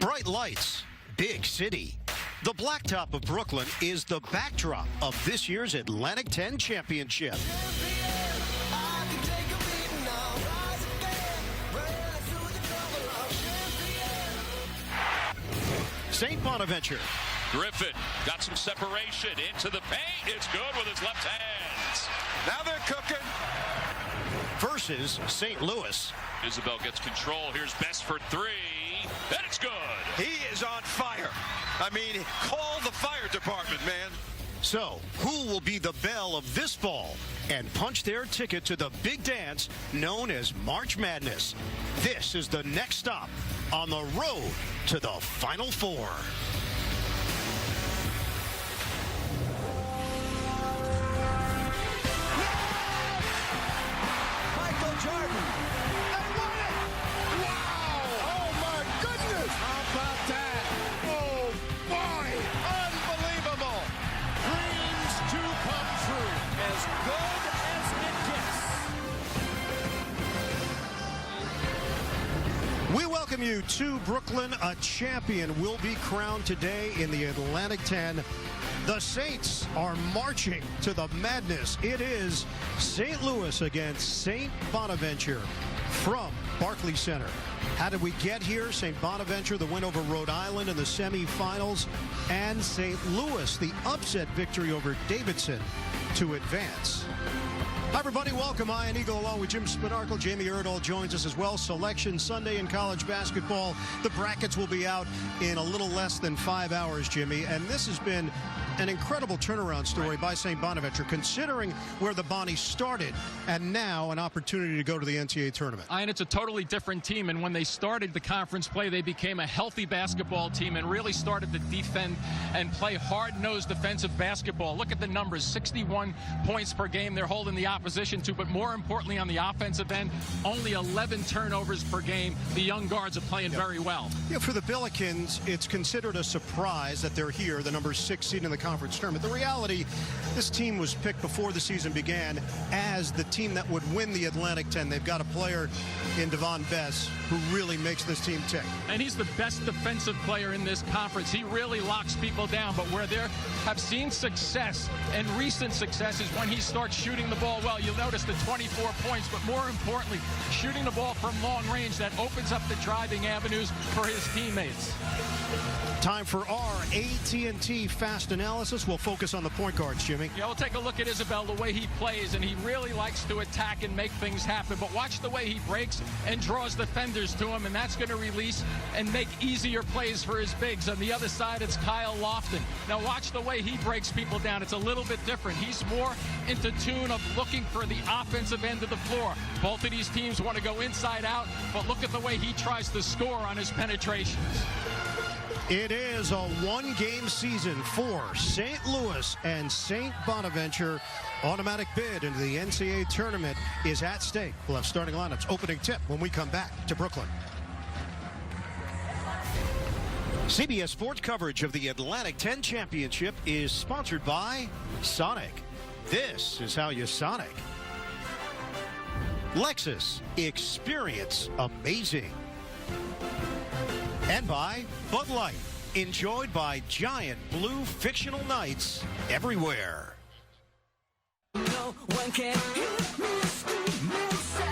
Bright lights, big city. The blacktop of Brooklyn is the backdrop of this year's Atlantic 10 Championship. St. Bonaventure. Griffin got some separation into the paint. It's good with his left hands. Now they're cooking. Versus St. Louis. Isabel gets control. Here's Best for three. And it's good. He is on fire. I mean, call the fire department, man. So, who will be the belle of this fall and punch their ticket to the big dance known as March Madness? This is the next stop on the road to the Final Four. Michael Jordan. And won it! Wow! Oh my goodness! How about that? Oh boy! Unbelievable! Dreams to come true. As good as it gets. We welcome you to Brooklyn. A champion will be crowned today in the Atlantic 10. The Saints are marching to the madness. It is St. Louis against St. Bonaventure from Barclays Center. How did we get here? St. Bonaventure, the win over Rhode Island in the semifinals, and St. Louis, the upset victory over Davidson to advance. Hi, everybody. Welcome. Ian Eagle along with Jim Spinarkle. Jamie Erdahl joins us as well. Selection Sunday in college basketball. The brackets will be out in a little less than 5 hours, Jimmy. And this has been an incredible turnaround story by St. Bonaventure, considering where the Bonnies started and now an opportunity to go to the NCAA tournament. And it's a totally different team. And when they started the conference play, they became a healthy basketball team and really started to defend and play hard-nosed defensive basketball. Look at the numbers, 61 points per game they're holding the opposition to, but more importantly on the offensive end, only 11 turnovers per game. The young guards are playing very well. Yeah, for the Billikens, it's considered a surprise that they're here, the number 6 seed in the conference tournament. The reality, this team was picked before the season began as the team that would win the Atlantic 10. They've got a player in Devon Bess who really makes this team tick. And he's the best defensive player in this conference. He really locks people down, but where they have seen success and recent success is when he starts shooting the ball well. You'll notice the 24 points, but more importantly, shooting the ball from long range that opens up the driving avenues for his teammates. Time for our AT&T fast analysis. We'll focus on the point guards, Jimmy. Yeah, we'll take a look at Isabel, the way he plays, and he really likes to attack and make things happen. But watch the way he breaks and draws defenders to him, and that's going to release and make easier plays for his bigs. On the other side, it's Kyle Lofton. Now watch the way he breaks people down. It's a little bit different. He's more into tune of looking for the offensive end of the floor. Both of these teams want to go inside out, but look at the way he tries to score on his penetrations. It is a one-game season for St. Louis and St. Bonaventure. Automatic bid into the NCAA tournament is at stake. We'll have starting lineups, opening tip when we come back to Brooklyn. CBS Sports coverage of the Atlantic 10 Championship is sponsored by Sonic. This is how you Sonic. Lexus, experience amazing. And by Bud Light, enjoyed by giant blue fictional knights everywhere. No one can hit me, squeeze me inside.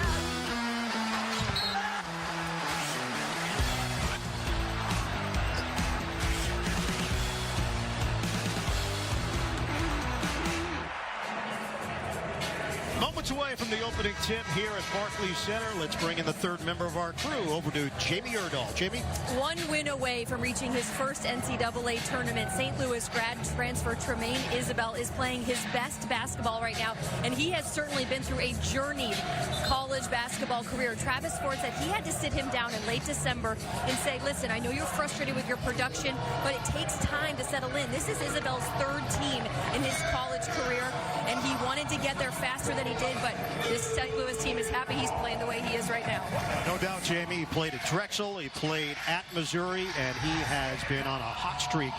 Moments away from the opening tip here at Barclays Center. Let's bring in the third member of our crew over to Jamie Erdahl. Jamie? One win away from reaching his first NCAA tournament. St. Louis grad transfer Tremaine Isabel is playing his best basketball right now, and he has certainly been through a journeyed college basketball career. Travis Ford said he had to sit him down in late December and say, listen, I know you're frustrated with your production, but it takes time to settle in. This is Isabel's third team in his college career, and he wanted to get there faster than he did, but this St. Louis team is happy he's playing the way he is right now. No doubt, Jamie. He played at Drexel, he played at Missouri, and he has been on a hot streak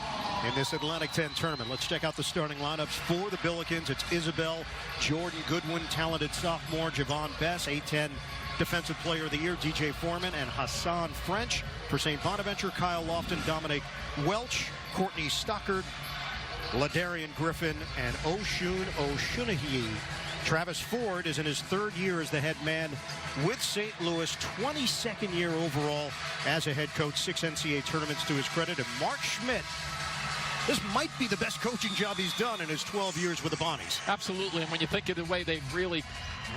in this Atlantic 10 tournament. Let's check out the starting lineups for the Billikens. It's Isabel, Jordan Goodwin, talented sophomore, Javon Bess, A10 Defensive Player of the Year, DJ Foreman and Hassan French. For St. Bonaventure, Kyle Lofton, Dominic Welch, Courtney Stockard, Ladarian Griffin, and Oshun Oshunahi. Travis Ford is in his 3rd year as the head man with St. Louis, 22nd year overall as a head coach, 6 NCAA tournaments to his credit. And Mark Schmidt, this might be the best coaching job he's done in his 12 years with the Bonnies. Absolutely, and when you think of the way they've really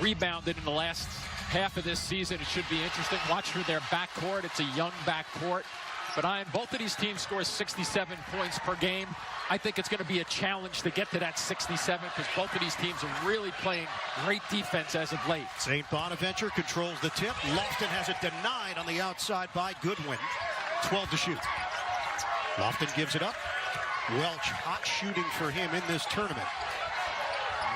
rebounded in the last half of this season, it should be interesting. Watch for their backcourt. It's a young backcourt. But both of these teams score 67 points per game. I think it's going to be a challenge to get to that 67 because both of these teams are really playing great defense as of late. St. Bonaventure controls the tip. Lofton has it denied on the outside by Goodwin. 12 to shoot. Lofton gives it up. Welch, hot shooting for him in this tournament.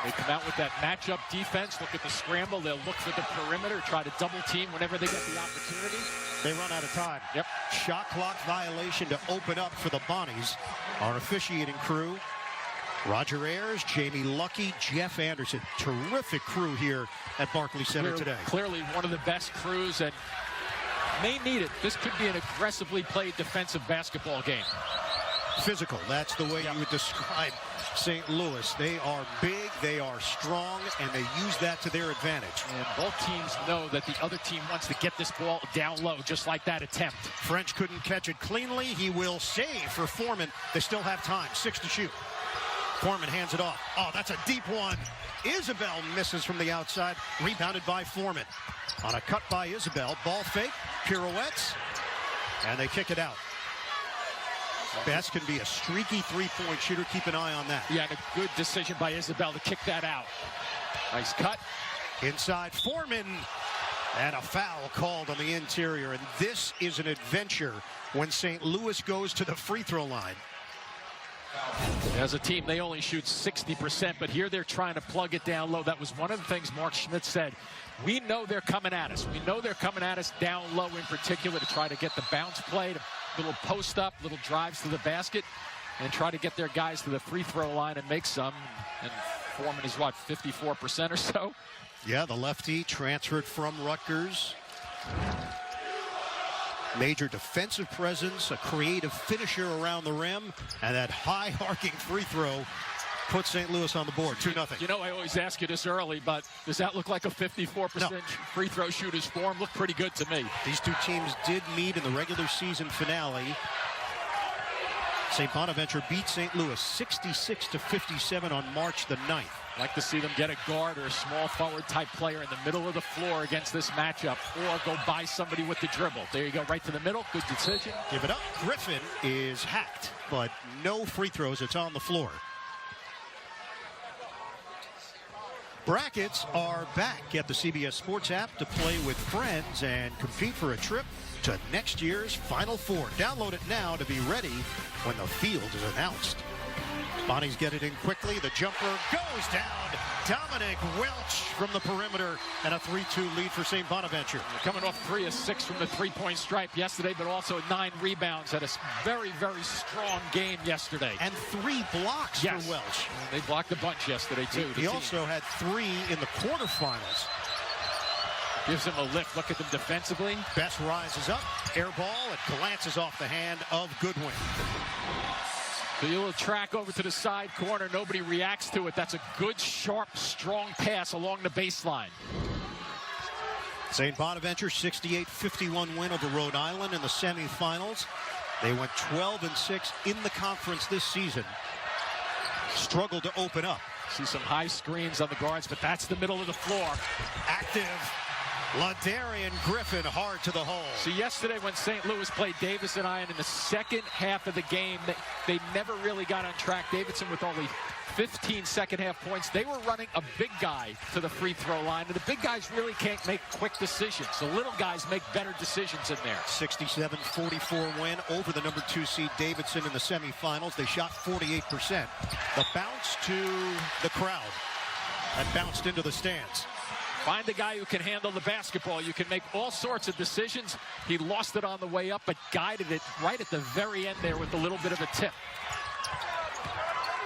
They come out with that matchup defense. Look at the scramble. They'll look for the perimeter, try to double team whenever they get the opportunity. They run out of time. Yep. Shot clock violation to open up for the Bonnies. Our officiating crew, Roger Ayers, Jamie Lucky, Jeff Anderson. Terrific crew here at Barclays Center today. Clearly one of the best crews and may need it. This could be an aggressively played defensive basketball game. Physical, that's the way you would describe St. Louis. They are big, they are strong, and they use that to their advantage. And both teams know that the other team wants to get this ball down low, just like that attempt. French couldn't catch it cleanly. He will save for Foreman. They still have time. 6 to shoot. Foreman hands it off. Oh, that's a deep one. Isabel misses from the outside. Rebounded by Foreman. On a cut by Isabel. Ball fake. Pirouettes. And they kick it out. Best can be a streaky three-point shooter. Keep an eye on that. Yeah, and a good decision by Isabel to kick that out. Nice cut. Inside Foreman. And a foul called on the interior. And this is an adventure when St. Louis goes to the free throw line. As a team, they only shoot 60%, but here they're trying to plug it down low. That was one of the things Mark Schmidt said. We know they're coming at us. We know they're coming at us down low in particular to try to get the bounce play, little post up, little drives to the basket, and try to get their guys to the free throw line and make some. And Foreman is, what, 54% or so? Yeah, the lefty transferred from Rutgers. Major defensive presence, a creative finisher around the rim, and that high arcing free throw puts St. Louis on the board, 2-0. You know, I always ask you this early, but does that look like a 54% free throw shooter's form? Looked pretty good to me. These two teams did meet in the regular season finale. St. Bonaventure beat St. Louis 66-57 on March the 9th. Like to see them get a guard or a small forward type player in the middle of the floor against this matchup, or go by somebody with the dribble. There you go, right to the middle. Good decision. Give it up. Griffin is hacked, but no free throws. It's on the floor. Brackets are back at the CBS Sports app to play with friends and compete for a trip to next year's Final Four. Download it now to be ready when the field is announced. Bonnies get it in quickly. The jumper goes down. Dominic Welch from the perimeter, and a 3-2 lead for St. Bonaventure. Coming off 3 of 6 from the three-point stripe yesterday, but also 9 rebounds. Had a very, very strong game yesterday. And 3 blocks for Welch. They blocked a bunch yesterday, too. He also had 3 in the quarterfinals. Gives him a lift. Look at them defensively. Best rises up. Air ball. It glances off the hand of Goodwin. The little track over to the side corner. Nobody reacts to it. That's a good, sharp, strong pass along the baseline. St. Bonaventure 68-51 win over Rhode Island in the semifinals. They went 12-6 in the conference this season. Struggled to open up. See some high screens on the guards, but that's the middle of the floor. Active. Ladarian Griffin hard to the hole. See, yesterday when St. Louis played Davidson Iron in the second half of the game, they never really got on track. Davidson with only 15 second half points. They were running a big guy to the free throw line, and the big guys really can't make quick decisions. The little guys make better decisions in there. 67-44 win over the number 2 seed Davidson in the semifinals. They shot 48%. The bounce to the crowd. That bounced into the stands. Find a guy who can handle the basketball. You can make all sorts of decisions. He lost it on the way up, but guided it right at the very end there with a little bit of a tip.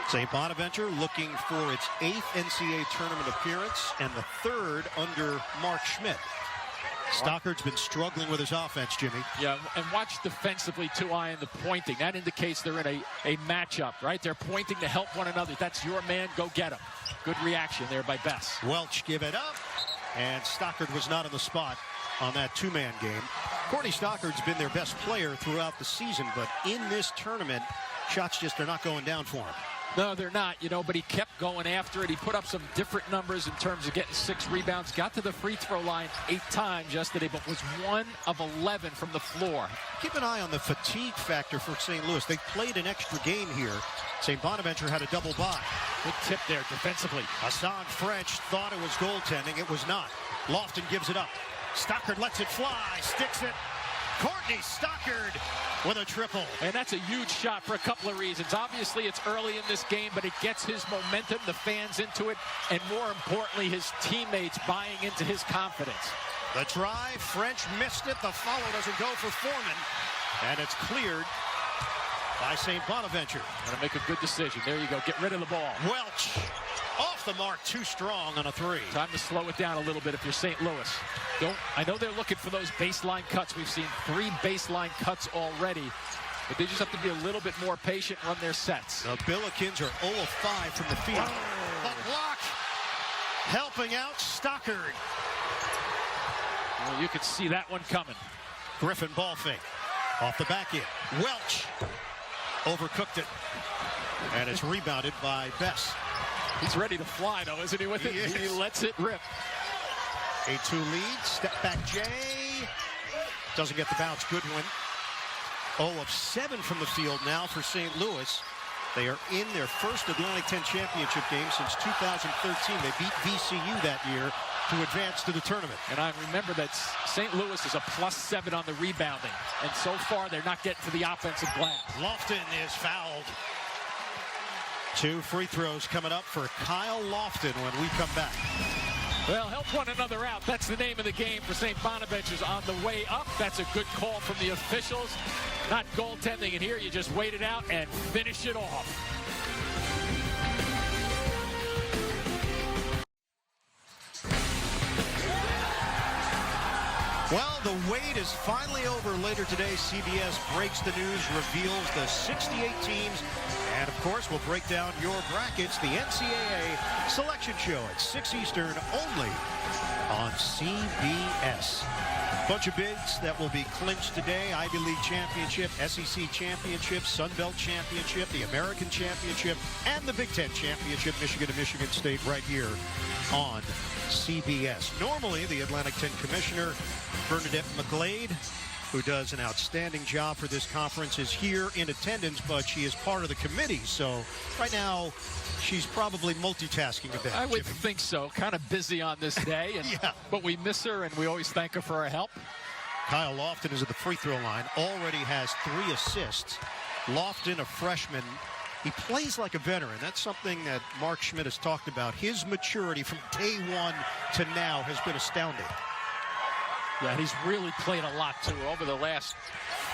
St. Bonaventure looking for its 8th NCAA tournament appearance and the 3rd under Mark Schmidt. Stockard's been struggling with his offense, Jimmy. Yeah, and watch defensively, two-eye and the pointing. That indicates they're in a matchup, right? They're pointing to help one another. That's your man, go get him. Good reaction there by Bess. Welch give it up, and Stockard was not in the spot on that two-man game. Courtney Stockard's been their best player throughout the season, but in this tournament, shots just are not going down for him. No, they're not, but he kept going after it. He put up some different numbers in terms of getting 6 rebounds. Got to the free throw line 8 times yesterday, but was 1 of 11 from the floor. Keep an eye on the fatigue factor for St. Louis. They played an extra game here. St. Bonaventure had a double bye. Good tip there defensively. Hassan French thought it was goaltending. It was not. Lofton gives it up. Stockard lets it fly, sticks it. Courtney Stockard with a triple. And that's a huge shot for a couple of reasons. Obviously, it's early in this game, but it gets his momentum, the fans into it, and more importantly, his teammates buying into his confidence. The try, French missed it. The follow doesn't go for Foreman. And it's cleared by St. Bonaventure. Gonna make a good decision. There you go. Get rid of the ball. Welch off the mark, too strong on a 3. Time to slow it down a little bit if you're St. Louis. I know they're looking for those baseline cuts. We've seen 3 baseline cuts already, but they just have to be a little bit more patient, run their sets. The Billikens are 0 of 5 from the field. The block helping out Stockard. Well, you could see that one coming. Griffin ball fake off the back end. Welch overcooked it, and it's rebounded by Bess. He's ready to fly, though, isn't he, with it? He lets it rip. A2 lead, step back Jay. Doesn't get the bounce, Goodwin. 0 of 7 from the field now for St. Louis. They are in their first Atlantic 10 championship game since 2013. They beat VCU that year to advance to the tournament. And I remember that St. Louis is a +7 on the rebounding. And so far, they're not getting to the offensive glass. Lofton is fouled. 2 free throws coming up for Kyle Lofton when we come back. Well, help one another out. That's the name of the game for St. Bonaventure's on the way up. That's a good call from the officials. Not goaltending, and here you just wait it out and finish it off. Well, the wait is finally over. Later today, CBS breaks the news, reveals the 68 teams, and of course, we'll break down your brackets, the NCAA selection show at 6 Eastern only on CBS. Bunch of bids that will be clinched today: Ivy League Championship, SEC Championship, Sun Belt Championship, the American Championship, and the Big Ten Championship, Michigan and Michigan State, right here on CBS. Normally, the Atlantic 10 Commissioner, Bernadette McGlade, who does an outstanding job for this conference, is here in attendance, but she is part of the committee. So right now, she's probably multitasking a bit. I would think so. Kind of busy on this day, and, yeah. But we miss her, and we always thank her for her help. Kyle Lofton is at the free throw line, already has 3 assists. Lofton, a freshman, he plays like a veteran. That's something that Mark Schmidt has talked about. His maturity from day one to now has been astounding. Yeah, he's really played a lot, too. Over the last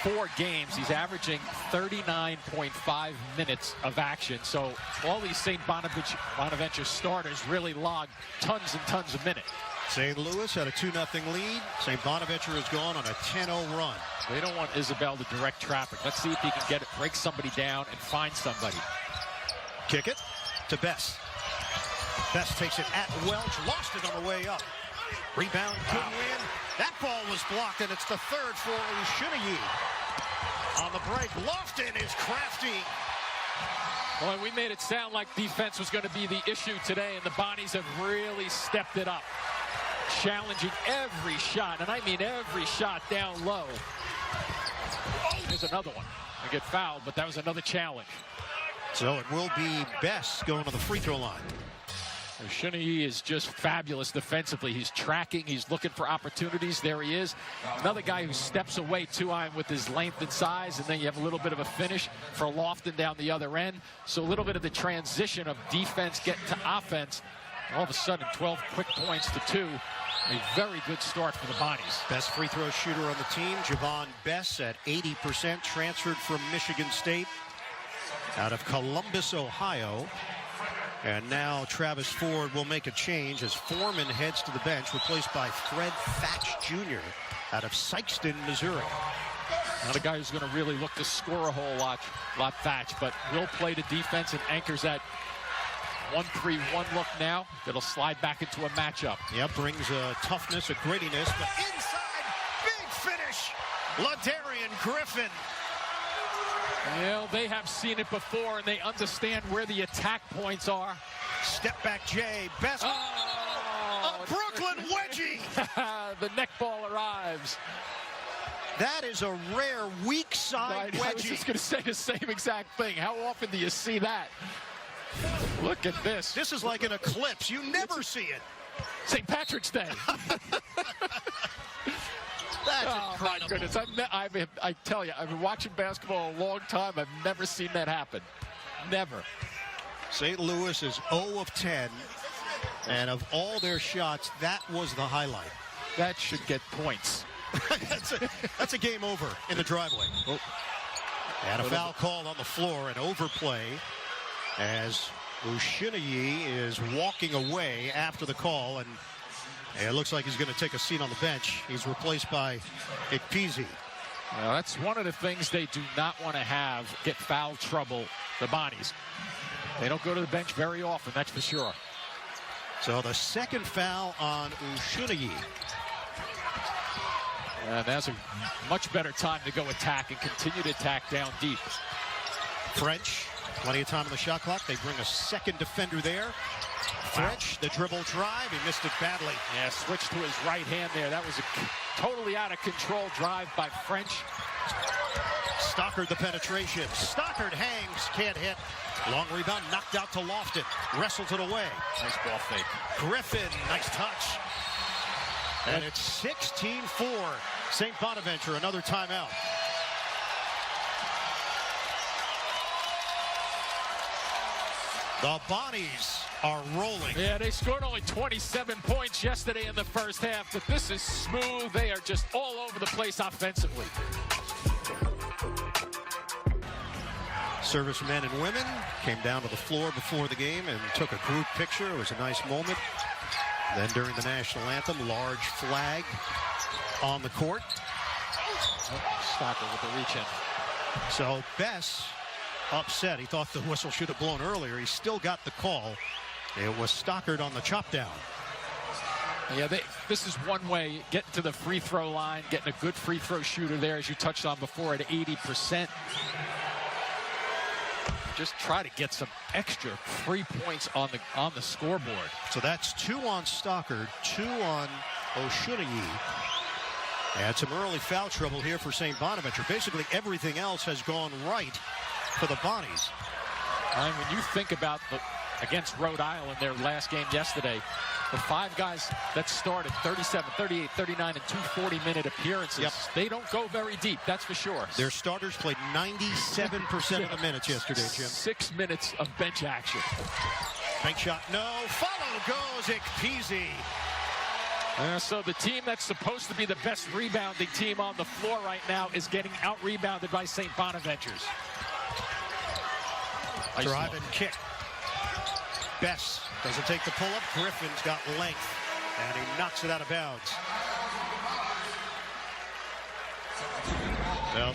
4 games, he's averaging 39.5 minutes of action. So all these St. Bonaventure starters really logged tons and tons of minutes. St. Louis had a 2-0 lead. St. Bonaventure has gone on a 10-0 run. They don't want Isabel to direct traffic. Let's see if he can get it, break somebody down, and find somebody. Kick it to Bess. Bess takes it at Welch. Lost it on the way up. Rebound, Goodwin. That ball was blocked, and it's the 3rd for Ushinayi. On the break, Lofton is crafty. Well, we made it sound like defense was going to be the issue today, and the Bonnies have really stepped it up. Challenging every shot, and I mean every shot down low. There's another one. I get fouled, but that was another challenge. So it will be Bess going to the free throw line. Ushinayi is just fabulous defensively. He's tracking. He's looking for opportunities. There he is. Another guy who steps away two-eye with his length and size, and then you have a little bit of a finish for Lofton down the other end. So a little bit of the transition of defense getting to offense. All of a sudden, 12 quick points to 2. A very good start for the Bonnies. Best free throw shooter on the team, Javon Bess, at 80%, transferred from Michigan State out of Columbus, Ohio. And now Travis Ford will make a change as Foreman heads to the bench, replaced by Fred Thatch Jr. out of Sikeston, Missouri. Not a guy who's going to really look to score a whole lot Thatch, but will play the defense and anchors that 1-3-1 look now. That'll slide back into a matchup. Yep, brings a toughness, a grittiness, but inside, big finish. LaDarian Griffin. Well, they have seen it before, and they understand where the attack points are. Step back, Jay. Best. Oh, a Brooklyn wedgie. The neck ball arrives. That is a rare weak side wedgie. I was just going to say the same exact thing. How often do you see that? Look at this. This is like an eclipse. You never see it. St. Patrick's Day. That's incredible. My goodness. I tell you, I've been watching basketball a long time. I've never seen that happen. Never. St. Louis is 0 of 10. And of all their shots, that was the highlight. That should get points. that's a game over in the driveway. Oh. And a foul called on the floor, an overplay, as Ushinayi is walking away after the call, and it looks like he's going to take a seat on the bench. He's replaced by Ikpeazi. Well, that's one of the things they do not want to have, get foul trouble, the Bonnies. They don't go to the bench very often, that's for sure. So the second foul on Ushinayi. And that's a much better time to go attack and continue to attack down deep. French, plenty of time on the shot clock. They bring a second defender there. French, the dribble drive. He missed it badly. Yeah, switched to his right hand there. That was a totally out of control drive by French. Stockard the penetration. Stockard hangs, can't hit. Long rebound, knocked out to Lofton. Wrestled it away. Nice ball fake. Griffin, nice touch. And it's 16-4. St. Bonaventure, another timeout. The Bonnies are rolling. Yeah, they scored only 27 points yesterday in the first half, but this is smooth. They are just all over the place offensively. Servicemen and women came down to the floor before the game and took a group picture. It was a nice moment. Then during the national anthem, large flag on the court. Stockard with the reach in. So Bess upset. He thought the whistle should have blown earlier. He still got the call. It was Stockard on the chop down. Yeah, this is one way, getting to the free throw line, getting a good free throw shooter there, as you touched on before, at 80%. Just try to get some extra 3 points on the scoreboard. So that's 2 on Stockard, 2 on Ushinayi. And some early foul trouble here for St. Bonaventure. Basically everything else has gone right for the Bonnies. I mean, when you think about against Rhode Island, their last game yesterday, the 5 guys that started 37, 38, 39, and 2 40-minute appearances, yep, they don't go very deep, that's for sure. Their starters played 97% of the minutes yesterday, Jim. 6 minutes of bench action. Bank shot, no. Follow goes Ikpeazi. So the team that's supposed to be the best rebounding team on the floor right now is getting out-rebounded by St. Bonaventure's. Drive and kick. Bess doesn't take the pull-up. Griffin's got length, and he knocks it out of bounds. Well,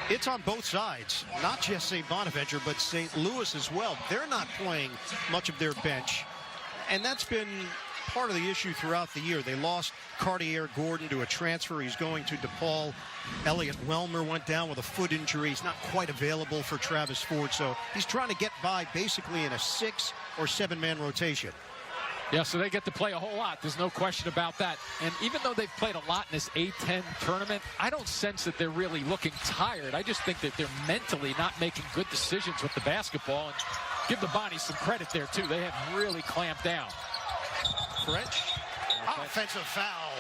it's on both sides, not just St. Bonaventure, but St. Louis as well. They're not playing much of their bench, and that's been part of the issue throughout the year. They lost Cartier Gordon to a transfer. He's going to DePaul. Elliot Welmer went down with a foot injury. He's not quite available for Travis Ford, so he's trying to get by basically in a 6 or 7-man rotation. Yeah, so they get to play a whole lot. There's no question about that. And even though they've played a lot in this A10 tournament, I don't sense that they're really looking tired. I just think that they're mentally not making good decisions with the basketball. And give the Bonnies some credit there, too. They have really clamped down. French, offensive foul.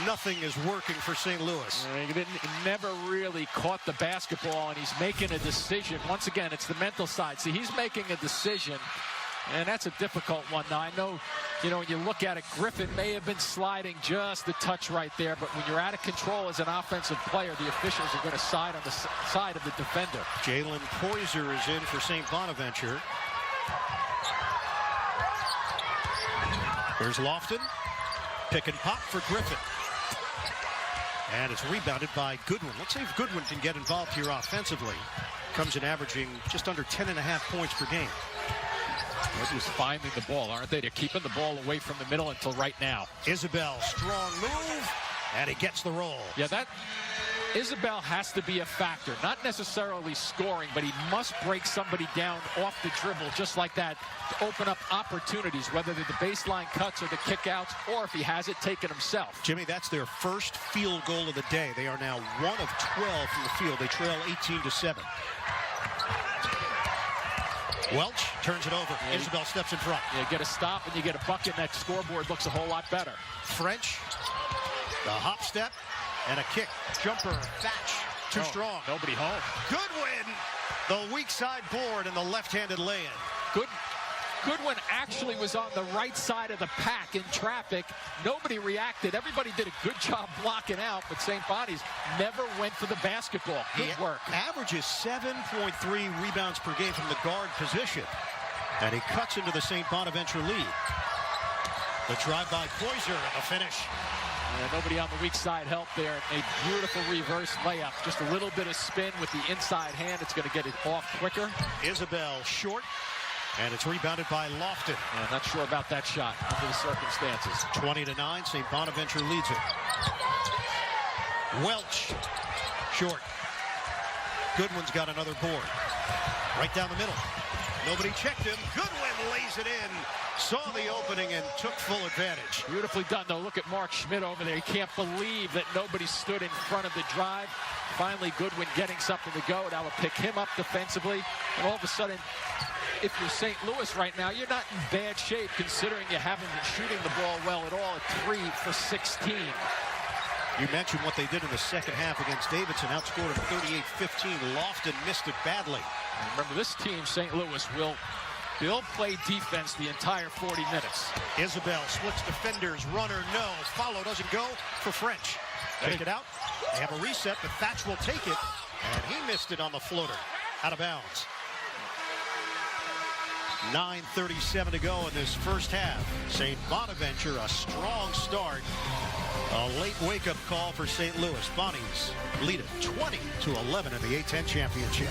Nothing is working for St. Louis. He never really caught the basketball, and he's making a decision. Once again, it's the mental side. See, he's making a decision, and that's a difficult one. Now, I know, when you look at it, Griffin may have been sliding just a touch right there, but when you're out of control as an offensive player, the officials are going to side on the side of the defender. Jalen Poyser is in for St. Bonaventure. Here's Lofton. Pick and pop for Griffin. And it's rebounded by Goodwin. Let's see if Goodwin can get involved here offensively. Comes in averaging just under 10.5 points per game. They're just finding the ball, aren't they? They're keeping the ball away from the middle until right now. Isabel, strong move, and he gets the roll. Yeah, that Isabel has to be a factor. Not necessarily scoring, but he must break somebody down off the dribble just like that to open up opportunities, whether they're the baseline cuts or the kickouts, or if he has it, take it himself. Jimmy, that's their first field goal of the day. They are now 1 of 12 from the field. They trail 18-7. Welch turns it over. Yeah, Isabel steps in front. You get a stop and you get a bucket, and that scoreboard looks a whole lot better. French, the hop step, and a kick. Jumper, Thatch, too strong. Nobody home. Goodwin, the weak side board and the left-handed lay-in. Goodwin actually was on the right side of the pack in traffic. Nobody reacted. Everybody did a good job blocking out, but St. Bonnie's never went for the basketball. Good work. Averages 7.3 rebounds per game from the guard position. And he cuts into the St. Bonaventure lead. The drive by Poyser and the finish. Nobody on the weak side helped there. A beautiful reverse layup. Just a little bit of spin with the inside hand. It's going to get it off quicker. Isabel short. And it's rebounded by Lofton. Yeah, not sure about that shot under the circumstances. 20-9, St. Bonaventure leads it. Welch, short. Goodwin's got another board. Right down the middle. Nobody checked him. Goodwin lays it in. Saw the opening and took full advantage. Beautifully done, though. Look at Mark Schmidt over there. He can't believe that nobody stood in front of the drive. Finally, Goodwin getting something to go. That will pick him up defensively. And all of a sudden, if you're St. Louis right now, you're not in bad shape considering you haven't been shooting the ball well at all at 3 for 16. You mentioned what they did in the second half against Davidson, outscored them 38-15. Lofton missed it badly. And remember, this team, St. Louis, they'll play defense the entire 40 minutes. Isabel splits defenders, runner no, follow doesn't go for French. Take it out. They have a reset, but Thatch will take it, and he missed it on the floater. Out of bounds. 9:37 to go in this first half. St. Bonaventure, a strong start. A late wake-up call for St. Louis. Bonnies lead it 20-11 in the A10 championship.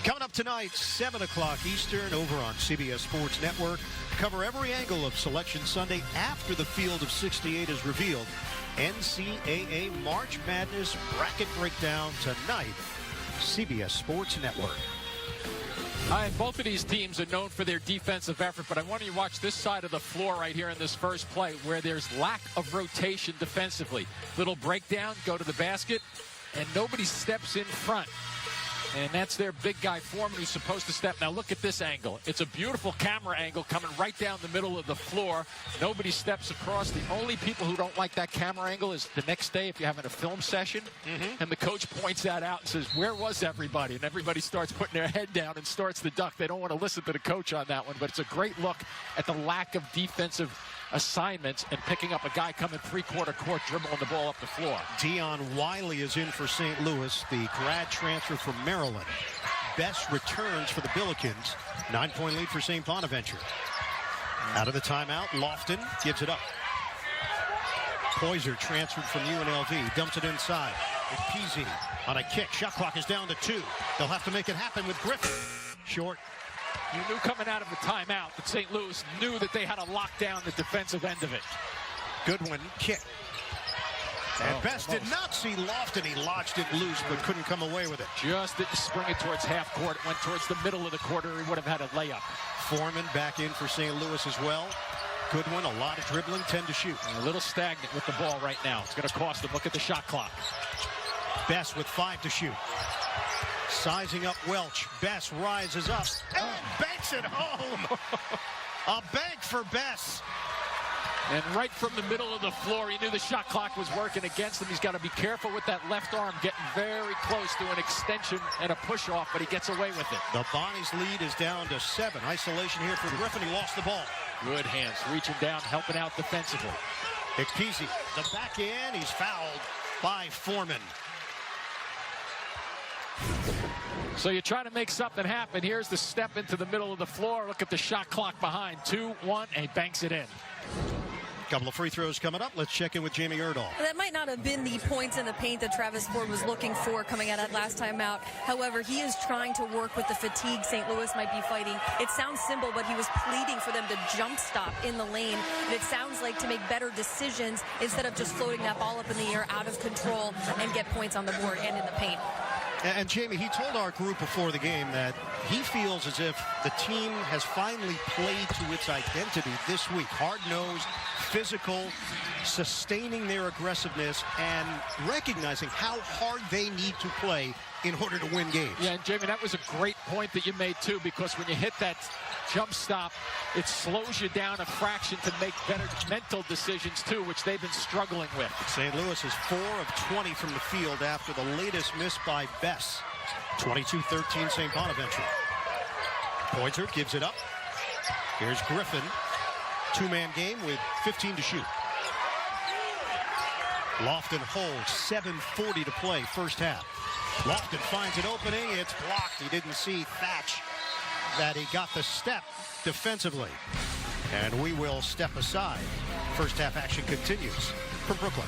Coming up tonight, 7 o'clock Eastern over on CBS Sports Network. Cover every angle of Selection Sunday after the field of 68 is revealed. NCAA March Madness bracket breakdown tonight. CBS Sports Network. And both of these teams are known for their defensive effort, but I want you to watch this side of the floor right here in this first play where there's lack of rotation defensively. Little breakdown, go to the basket, and nobody steps in front. And that's their big guy, Foreman, who's supposed to step. Now look at this angle. It's a beautiful camera angle coming right down the middle of the floor. Nobody steps across. The only people who don't like that camera angle is the next day if you're having a film session. And the coach points that out and says, where was everybody? And everybody starts putting their head down and starts to duck. They don't want to listen to the coach on that one, but it's a great look at the lack of defensive assignments and picking up a guy coming three-quarter court, dribbling the ball up the floor. Dion Wiley is in for St. Louis, the grad transfer from Maryland. Best returns for the Billikens. 9-point lead for St. Bonaventure. Out of the timeout, Lofton gives it up. Poyser transferred from UNLV, dumps it inside. It's Peasy on a kick. Shot clock is down to 2. They'll have to make it happen with Griffin. Short. You knew coming out of the timeout that St. Louis knew that they had to lock down the defensive end of it. Goodwin kick. And Best did not see Lofton. He lodged it loose, but couldn't come away with it. Just didn't spring it towards half court. It went towards the middle of the quarter. He would have had a layup. Foreman back in for St. Louis as well. Goodwin, a lot of dribbling, 10 to shoot. And a little stagnant with the ball right now. It's going to cost him. Look at the shot clock. Best with 5 to shoot. Sizing up Welch. Best rises up and banks it home. A bank for Best. And right from the middle of the floor, he knew the shot clock was working against him. He's got to be careful with that left arm, getting very close to an extension and a push-off, but he gets away with it. The Bonnies lead is down to 7. Isolation here for Griffin. He lost the ball. Good hands, reaching down, helping out defensively. Ikpeasy, the back end. He's fouled by Foreman. So you're trying to make something happen. Here's the step into the middle of the floor. Look at the shot clock behind. 2-1, and he banks it in. Couple of free throws coming up. Let's check in with Jamie Erdahl. That might not have been the points in the paint that Travis Ford was looking for coming out at last time out. However, he is trying to work with the fatigue St. Louis might be fighting. It sounds simple, but he was pleading for them to jump stop in the lane. And it sounds like to make better decisions instead of just floating that ball up in the air out of control and get points on the board and in the paint. And Jamie, he told our group before the game that he feels as if the team has finally played to its identity this week. Hard-nosed, physical, sustaining their aggressiveness, and recognizing how hard they need to play in order to win games. Yeah, and Jamie, that was a great point that you made, too, because when you hit that jump stop, it slows you down a fraction to make better mental decisions, too, which they've been struggling with. St. Louis is 4 of 20 from the field after the latest miss by Bess. 22-13 St. Bonaventure. Pointer gives it up. Here's Griffin. Two-man game with 15 to shoot. Lofton holds, 7:40 to play, first half. Lofton finds an opening. It's blocked. He didn't see Thatch that he got the step defensively. And we will step aside. First half action continues from Brooklyn.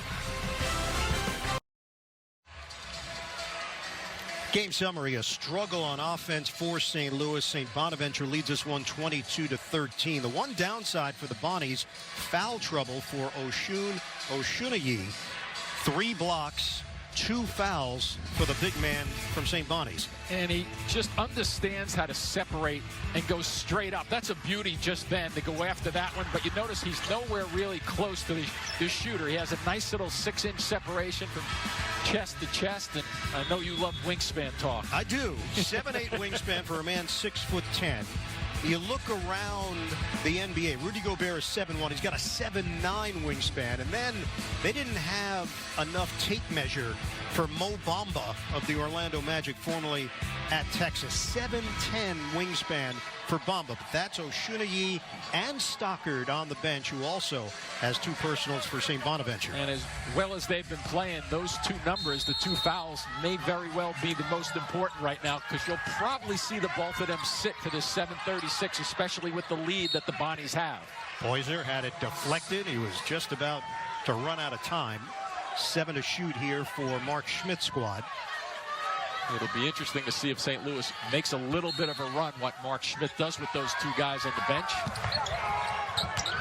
Game summary, a struggle on offense for St. Louis. St. Bonaventure leads this one 22-13. The one downside for the Bonnies, foul trouble for Oshunayi. 3 blocks, 2 fouls for the big man from St. Bonnie's. And he just understands how to separate and go straight up. That's a beauty just then to go after that one. But you notice he's nowhere really close to the shooter. He has a nice little 6-inch separation from chest to chest. And I know you love wingspan talk. I do. 7'8" wingspan for a man 6'10". You look around the NBA. Rudy Gobert is 7'1". He's got a 7'9" wingspan. And then they didn't have enough tape measure for Mo Bamba of the Orlando Magic, formerly at Texas. 7'10" wingspan for Bamba. But that's Oshunayi and Stockard on the bench, who also has 2 personals for St. Bonaventure. And as well as they've been playing, those 2 numbers, the 2 fouls, may very well be the most important right now, because you'll probably see the both of them sit for this 7:36, especially with the lead that the Bonnies have. Poyser had it deflected. He was just about to run out of time. 7 to shoot here for Mark Schmidt's squad. It'll be interesting to see if St. Louis makes a little bit of a run, what Mark Schmidt does with those 2 guys on the bench.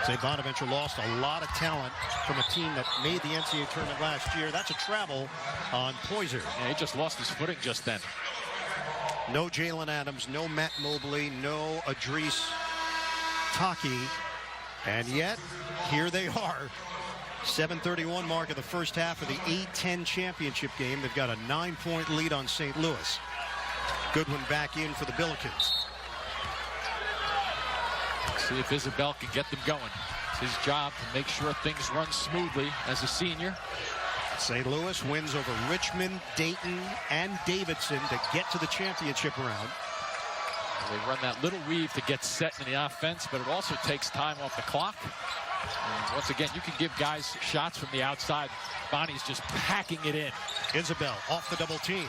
St. Bonaventure lost a lot of talent from a team that made the NCAA tournament last year. That's a travel on Poyser. Yeah, he just lost his footing just then. No Jalen Adams, no Matt Mobley, no Adrice Taki. And yet, here they are. 7:31 mark of the first half of the A10 championship game. They've got a 9-point lead on St. Louis. Goodwin back in for the Billikens. See if Isabel can get them going. It's his job to make sure things run smoothly as a senior. St. Louis wins over Richmond, Dayton, and Davidson to get to the championship round. They run that little weave to get set in the offense, but it also takes time off the clock. And once again, you can give guys shots from the outside. Bonnie's just packing it in. Isabel off the double team.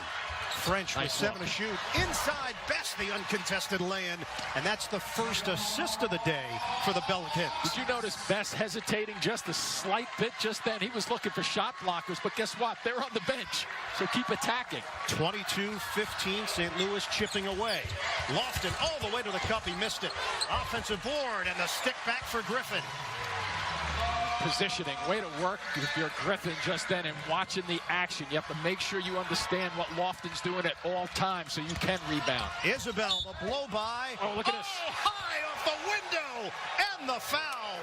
French with 7 to shoot. Inside, Best the uncontested lay-in. And that's the first assist of the day for the Billikens. Did you notice Best hesitating just a slight bit just then? He was looking for shot blockers, but guess what? They're on the bench. So keep attacking. 22-15, St. Louis chipping away. Lofton all the way to the cup. He missed it. Offensive board and the stick back for Griffin. Positioning, way to work if you're Griffin just then, and watching the action. You have to make sure you understand what Lofton's doing at all times so you can rebound. Isabel, the blow by. Oh, look at this. High off the window, and the foul.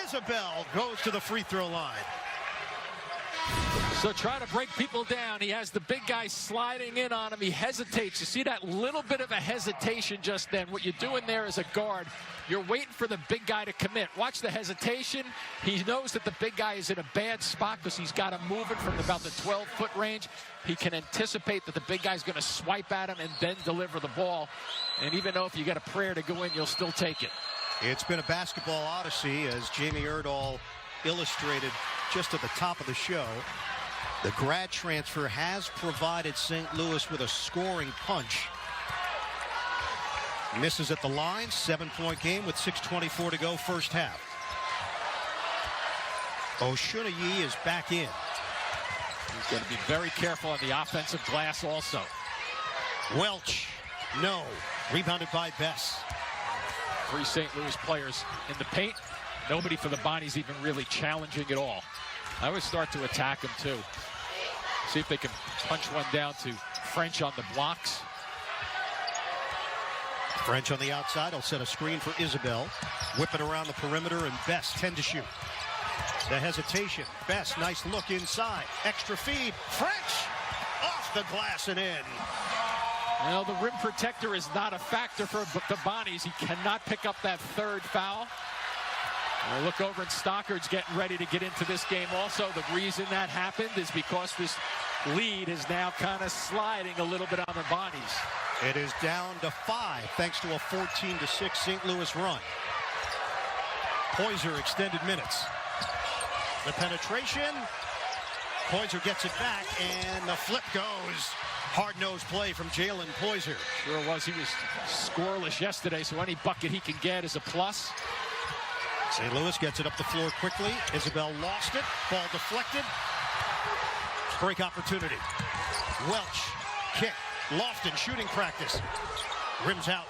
Isabel goes to the free throw line. So try to break people down. He has the big guy sliding in on him. He hesitates. You see that little bit of a hesitation just then. What you're doing there as a guard, you're waiting for the big guy to commit. Watch the hesitation. He knows that the big guy is in a bad spot because he's got him moving from about the 12-foot range. He can anticipate that the big guy's going to swipe at him and then deliver the ball. And even though if you get a prayer to go in, you'll still take it. It's been a basketball odyssey, as Jamie Erdahl illustrated just at the top of the show. The grad transfer has provided St. Louis with a scoring punch Misses at the line. 7-point game with 6:24 to go first half. Oshunyi is back in. He's going to be very careful on the offensive glass also. Welch, no. Rebounded by Bess. 3 St. Louis players in the paint. Nobody for the Bonnies even really challenging at all. I would start to attack them too. See if they can punch one down to French on the blocks. French on the outside. I'll set a screen for Isabel. Whip it around the perimeter, and Bess 10 to shoot. The hesitation. Bess, nice look inside. Extra feed. French off the glass and in. Well, the rim protector is not a factor for the Bonnies. He cannot pick up that 3rd foul. I look over, and Stockard's getting ready to get into this game also. The reason that happened is because this lead is now kind of sliding a little bit on the Bonnies. It is down to 5 thanks to a 14-6 St. Louis run. Poyser extended minutes. The penetration. Poyser gets it back, and the flip goes. Hard-nosed play from Jalen Poyser. Sure was. He was scoreless yesterday, so any bucket he can get is a plus. St. Louis gets it up the floor quickly. Isabel lost it. Ball deflected. Break opportunity. Welch, kick. Lofton shooting practice. Rims out.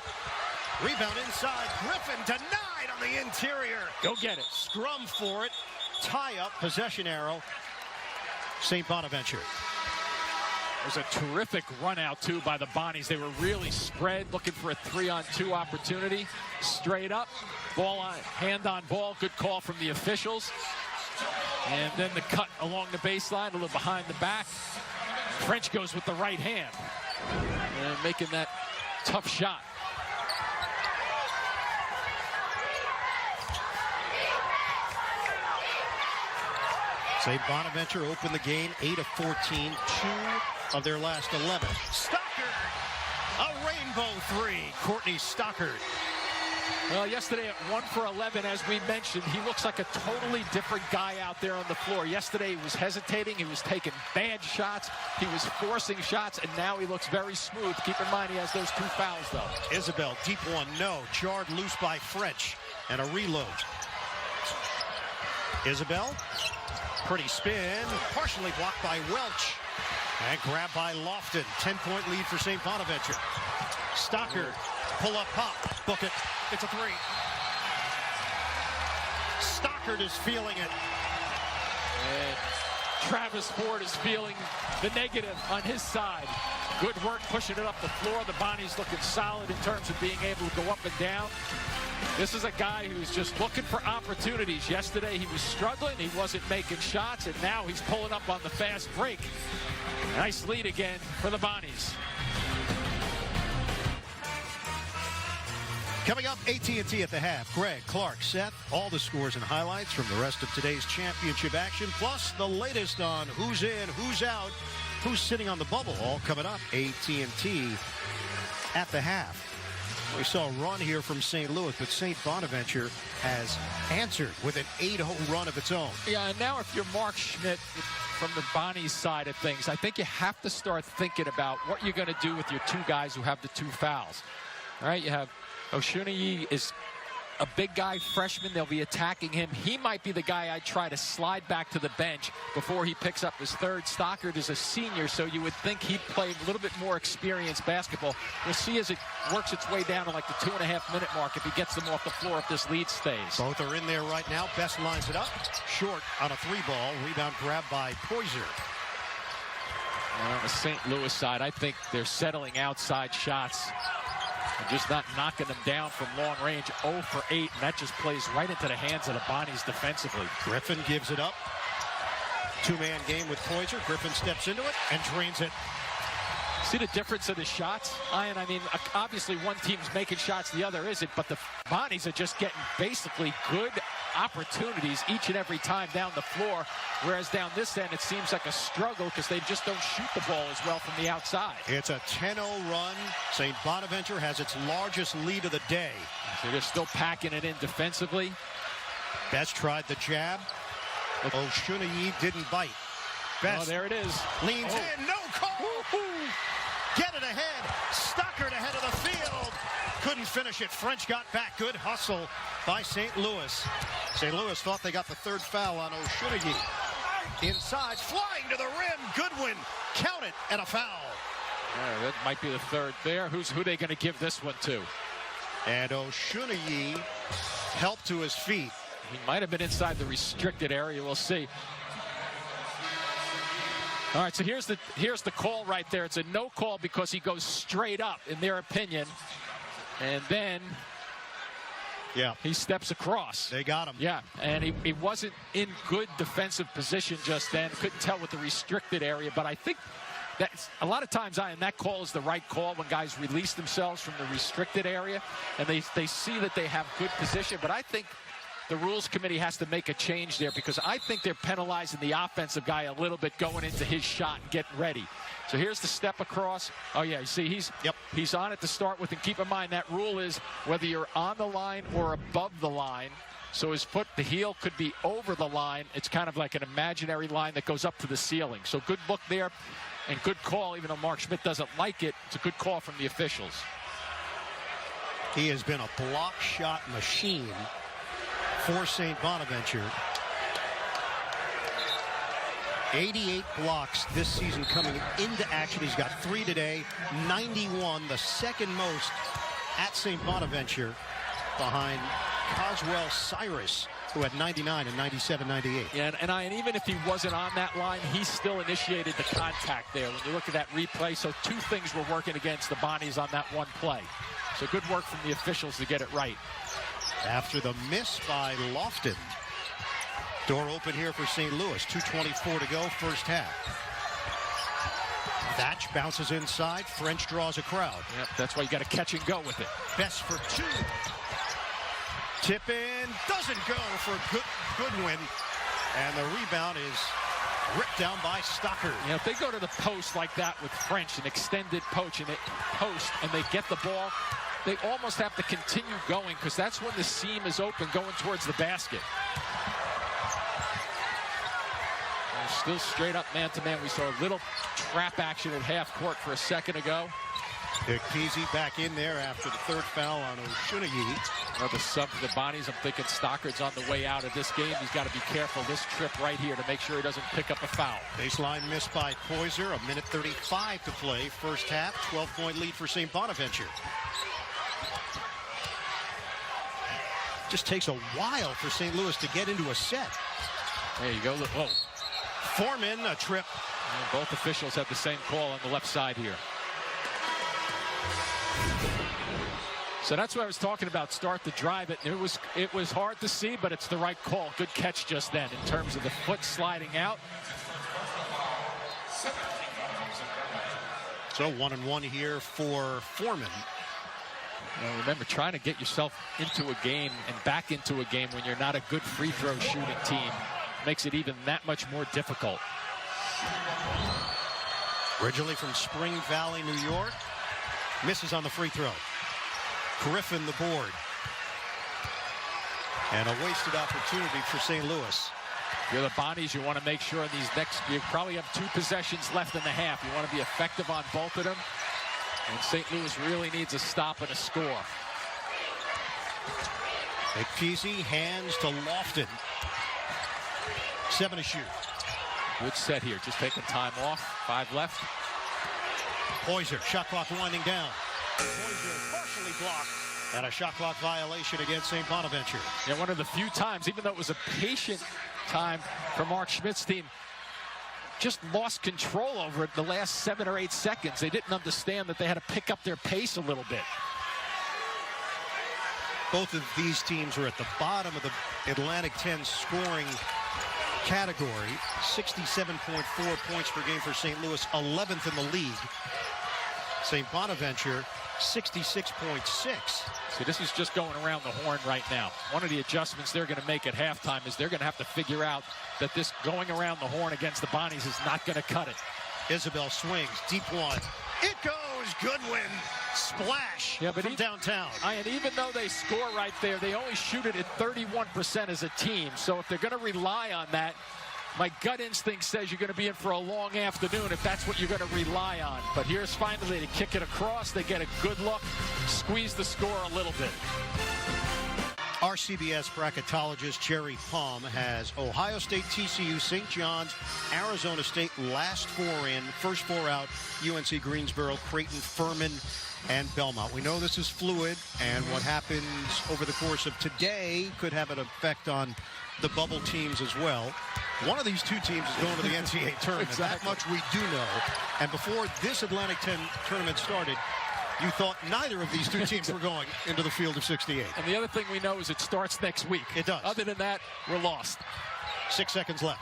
Rebound inside. Griffin denied on the interior. Go get it. Scrum for it. Tie up. Possession arrow. St. Bonaventure. There's a terrific run out too by the Bonnies. They were really spread, looking for a 3-on-2 opportunity. Straight up. Ball on, hand on ball. Good call from the officials. And then the cut along the baseline, a little behind the back. French goes with the right hand. And making that tough shot. St. Bonaventure opened the game 8 of 14, 2 of their last 11. Stockard, a rainbow 3. Courtney Stockard. Well, yesterday at 1 for 11, as we mentioned, he looks like a totally different guy out there on the floor. Yesterday he was hesitating, he was taking bad shots, he was forcing shots, and now he looks very smooth. Keep in mind he has those 2 fouls, though. Isabel, deep one, no. Jarred loose by French, and a reload. Isabel, pretty spin, partially blocked by Welch, and grabbed by Lofton. 10-point lead for St. Bonaventure. Stockard, pull up pop, book it. It's a 3. Stockard is feeling it. And Travis Ford is feeling the negative on his side. Good work pushing it up the floor. The Bonnies looking solid in terms of being able to go up and down. This is a guy who's just looking for opportunities. Yesterday he was struggling, he wasn't making shots, and now he's pulling up on the fast break. Nice lead again for the Bonnies. Coming up, AT&T at the half. Greg, Clark, Seth, all the scores and highlights from the rest of today's championship action, plus the latest on who's in, who's out, who's sitting on the bubble, all coming up. AT&T at the half. We saw a run here from St. Louis, but St. Bonaventure has answered with an 8-0 run of its own. Yeah, and now if you're Mark Schmidt from the Bonnies side of things, I think you have to start thinking about what you're going to do with your 2 guys who have the 2 fouls. All right, you have Oshunyi is a big guy, freshman. They'll be attacking him. He might be the guy I'd try to slide back to the bench before he picks up his 3rd. Stockard is a senior, so you would think he'd play a little bit more experienced basketball. We'll see as it works its way down to like the 2.5-minute mark if he gets them off the floor if this lead stays. Both are in there right now. Best lines it up. Short on a 3-ball. Rebound grab by Poyser. And on the St. Louis side, I think they're settling outside shots. And just not knocking them down from long range. 0 for 8, and that just plays right into the hands of the Bonnies defensively. Griffin gives it up. 2-man game with Poyser. Griffin steps into it and drains it. See the difference of the shots, Ian? I mean, obviously one team's making shots, the other isn't, but the Bonnies are just getting basically good opportunities each and every time down the floor, whereas down this end it seems like a struggle because they just don't shoot the ball as well from the outside. It's a 10-0 run. St. Bonaventure has its largest lead of the day. So they're still packing it in defensively. Best tried the jab. Oshunyi didn't bite. Best. Oh, there it is. Leans in, no call. Get it ahead. Stuckert ahead of the field. Couldn't finish it. French got back. Good hustle by St. Louis. St. Louis thought they got the third foul on Oshunagi. Inside, flying to the rim. Goodwin, count it, and a foul. Yeah, that might be the third there. Who are they going to give this one to? And Oshunagi helped to his feet. He might have been inside the restricted area. We'll see. All right, so here's the call right there. It's a no call because he goes straight up, in their opinion. And then he steps across. They got him. Yeah, and he wasn't in good defensive position just then. Couldn't tell with the restricted area, but I think that's a lot of times, that call is the right call when guys release themselves from the restricted area and they see that they have good position. But I think the rules committee has to make a change there because I think they're penalizing the offensive guy a little bit going into his shot and getting ready. So here's the step across. Oh, yeah, you see, he's on it to start with. And keep in mind, that rule is whether you're on the line or above the line. So his foot, the heel could be over the line. It's kind of like an imaginary line that goes up to the ceiling. So good look there and good call, even though Mark Schmidt doesn't like it. It's a good call from the officials. He has been a block shot machine for St. Bonaventure. 88 blocks this season coming into action. He's got 3 today, 91, the second most at St. Bonaventure behind Coswell Cyrus, who had 99 and 97, 98. Yeah, and even if he wasn't on that line, he still initiated the contact there. When you look at that replay, so two things were working against the Bonnies on that one play. So good work from the officials to get it right. After the miss by Lofton. Door open here for St. Louis. 2:24 to go, first half. Thatch bounces inside. French draws a crowd. Yep, that's why you got to catch and go with it. Best for 2. Tip in, doesn't go for Goodwin. And the rebound is ripped down by Stuckert. You know, if they go to the post like that with French, an extended post, and they get the ball, they almost have to continue going because that's when the seam is open going towards the basket. And still straight up man-to-man. We saw a little trap action at half court for a second ago. Dick Peasy back in there after the third foul on Oshunagi. Another sub for the Bonnies. I'm thinking Stockert's on the way out of this game. He's got to be careful this trip right here to make sure he doesn't pick up a foul. Baseline miss by Poyser. 1:35 to play. First half, 12-point lead for St. Bonaventure. Just takes a while for St. Louis to get into a set. There you go. Whoa. Foreman, a trip. And both officials have the same call on the left side here. So that's what I was talking about, start to drive it. It was hard to see, but it's the right call. Good catch just then in terms of the foot sliding out. So 1-1 here for Foreman. Now remember, trying to get yourself into a game and back into a game when you're not a good free throw shooting team makes it even that much more difficult. Originally from Spring Valley, New York. Misses on the free throw. Griffin the board. And a wasted opportunity for St. Louis. If you're the Bonnies, you want to make sure in these next, you probably have 2 possessions left in the half. You want to be effective on both of them. And St. Louis really needs a stop and a score. McPeasy hands to Lofton. 7 to shoot. Good set here. Just taking time off. 5 left. Poyser, shot clock winding down. Poyser partially blocked. And a shot clock violation against St. Bonaventure. Yeah, one of the few times, even though it was a patient time for Mark Schmidt's team, just lost control over it the last 7 or 8 seconds. They didn't understand that they had to pick up their pace a little bit. Both of these teams are at the bottom of the Atlantic 10 scoring category. 67.4 points per game for St. Louis, 11th in the league. St. Bonaventure, 66.6. So this is just going around the horn right now. One of the adjustments they're going to make at halftime is they're going to have to figure out that this going around the horn against the Bonnies is not going to cut it. Isabel swings, deep one. It goes, Goodwin. Splash from downtown. And even though they score right there, they only shoot it at 31% as a team. So if they're going to rely on that, My gut instinct says you're going to be in for a long afternoon if that's what you're going to rely on. But here's finally to kick it across. They get a good look, squeeze the score a little bit. Our CBS bracketologist Jerry Palm has Ohio State, TCU, St. John's, Arizona State last four in, first four out, UNC Greensboro, Creighton, Furman, and Belmont. We know this is fluid, and what happens over the course of today could have an effect on the bubble teams as well. One of these two teams is going to the NCAA tournament. Exactly. That much we do know. And before this Atlantic 10 tournament started, you thought neither of these two teams were going into the field of 68. And the other thing we know is it starts next week. It does. Other than that, we're lost. 6 seconds left.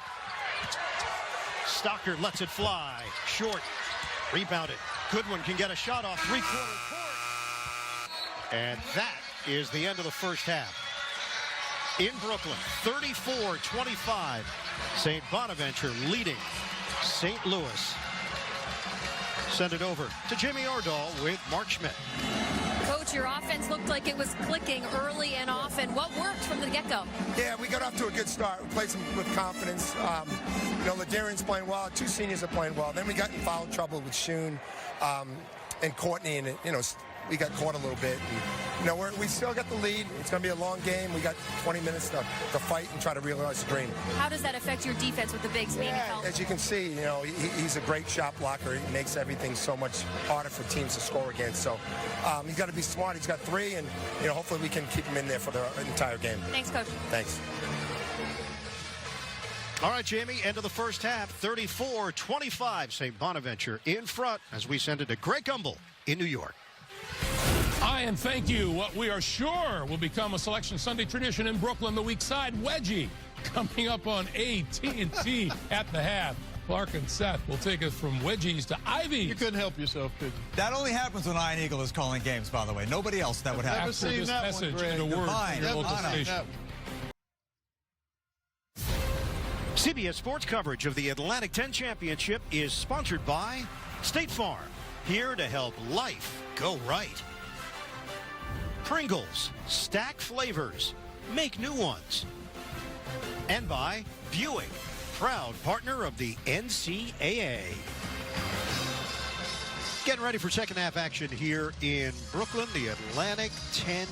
Stocker lets it fly. Short. Rebounded. Goodwin can get a shot off three-quarter court. And that is the end of the first half. In Brooklyn, 34-25. St. Bonaventure leading St. Louis. Send it over to Jimmy Ordahl with Mark Schmidt. Coach, your offense looked like it was clicking early and often. What worked from the get-go? Yeah, we got off to a good start. We played with confidence. Ladarian's playing well. Two seniors are playing well. Then we got in foul trouble with Shun and Courtney, and we got caught a little bit. And, we still got the lead. It's going to be a long game. We got 20 minutes to fight and try to realize the dream. How does that affect your defense with the bigs being held? As you can see, he's a great shot blocker. He makes everything so much harder for teams to score against. So he's got to be smart. He's got three, and hopefully we can keep him in there for the entire game. Thanks, Coach. Thanks. All right, Jamie, end of the first half, 34-25. St. Bonaventure in front as we send it to Greg Gumbel in New York. Hi, and thank you. What we are sure will become a Selection Sunday tradition in Brooklyn, the weak side wedgie, coming up on A10 at the half. Clark and Seth will take us from wedgies to Ivies. You couldn't help yourself, could you? That only happens when Iron Eagle is calling games, by the way. Nobody else that would happen. After this message and a word from your local station. CBS Sports coverage of the Atlantic 10 Championship is sponsored by State Farm, here to help life go right. Pringles, stack flavors, make new ones. And by Buick, proud partner of the NCAA. Getting ready for second half action here in Brooklyn, the Atlantic 10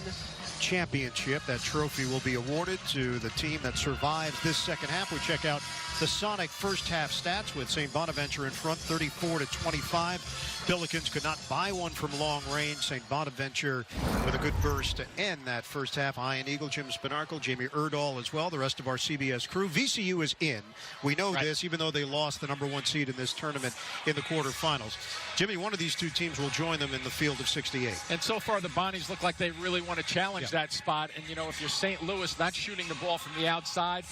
Championship. That trophy will be awarded to the team that survives this second half. We check out the Sonic first half stats with St. Bonaventure in front, 34-25. Billikens could not buy one from long range. St. Bonaventure with a good burst to end that first half. Ian Eagle, Jim Spinarkle, Jamie Erdahl as well, the rest of our CBS crew. VCU is in. We know this, even though they lost the #1 seed in this tournament in the quarterfinals. Jimmy, one of these two teams will join them in the field of 68. And so far, the Bonnies look like they really want to challenge that spot. And, if you're St. Louis not shooting the ball from the outside,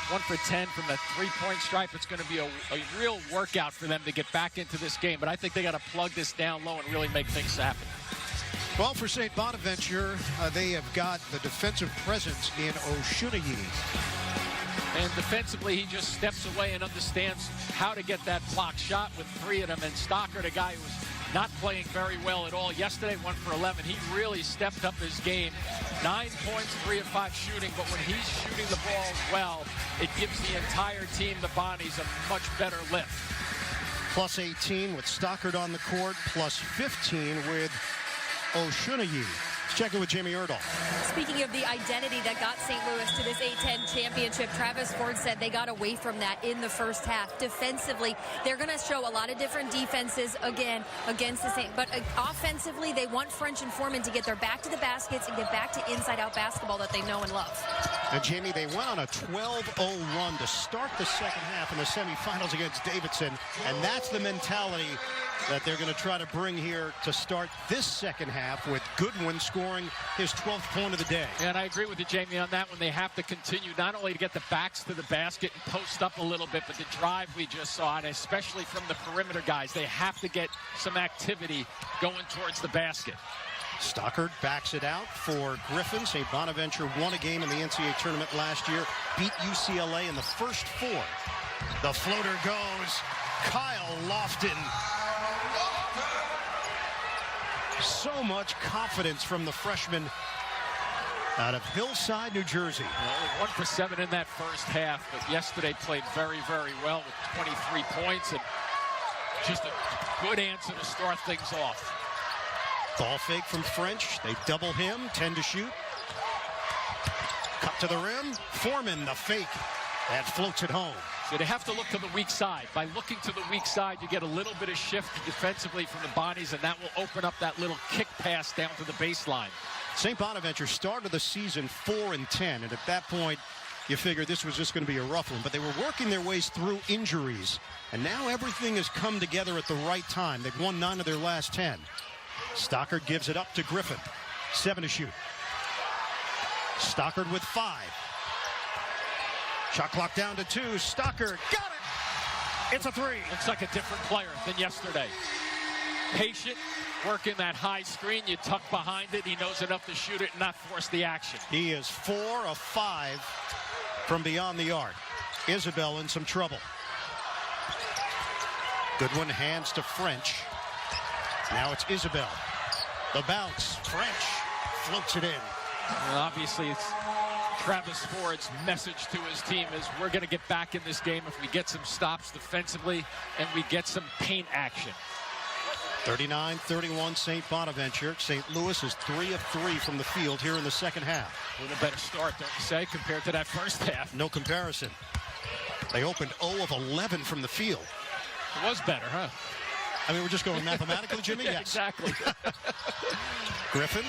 1 for 10 from the three-point stripe, it's going to be a real workout for them to get back into this game. But I think they got to plug this down low and really make things happen. Well, for St. Bonaventure, they have got the defensive presence in Oshunagi. And defensively, he just steps away and understands how to get that block shot with 3 of them. And Stocker, the guy who was not playing very well at all yesterday, 1 for 11. He really stepped up his game. 9 points, 3 of 5 shooting. But when he's shooting the ball well, it gives the entire team, the Bonnies, a much better lift. Plus 18 with Stockard on the court, plus 15 with Oshunagi. Let's check in with Jamie Erdahl. Speaking of the identity that got St. Louis to this A10 championship, Travis Ford said they got away from that in the first half. Defensively, they're going to show a lot of different defenses again against the St. But offensively, they want French and Foreman to get their back to the baskets and get back to inside-out basketball that they know and love. And Jamie, they went on a 12-0 run to start the second half in the semifinals against Davidson, and that's the mentality that they're going to try to bring here to start this second half, with Goodwin scoring his 12th point of the day. And I agree with you, Jamie, on that one. They have to continue not only to get the backs to the basket and post up a little bit, but the drive we just saw, and especially from the perimeter guys, they have to get some activity going towards the basket. Stockard backs it out for Griffin. St. Bonaventure won a game in the NCAA tournament last year, beat UCLA in the first 4. The floater goes. Kyle Lofton. So much confidence from the freshman out of Hillside, New Jersey. Only 1 for 7 in that first half, but yesterday played very, very well with 23 points and just a good answer to start things off. Ball fake from French. They double him. 10 to shoot. Cut to the rim. Foreman, the fake. That floats it home. So they have to look to the weak side. By looking to the weak side, you get a little bit of shift defensively from the Bonnies, and that will open up that little kick pass down to the baseline. St. Bonaventure started the season 4-10, and at that point, you figured this was just going to be a rough one. But they were working their ways through injuries, and now everything has come together at the right time. They've won 9 of their last 10. Stockard gives it up to Griffin. 7 to shoot. Stockard with 5. Shot clock down to 2. Stockard got it. It's a 3. Looks like a different player than yesterday. Patient, working that high screen. You tuck behind it. He knows enough to shoot it and not force the action. He is 4 of 5 from beyond the arc. Isabel in some trouble. Goodwin hands to French. Now it's Isabel. The bounce. French floats it in. Well, obviously, it's Travis Ford's message to his team is we're going to get back in this game if we get some stops defensively and we get some paint action. 39-31 St. Bonaventure. St. Louis is 3 of 3 from the field here in the second half. A little better start, don't you say, compared to that first half. No comparison. They opened 0 of 11 from the field. It was better, huh? I mean, we're just going mathematically, Jimmy? Yes. Exactly. Griffin.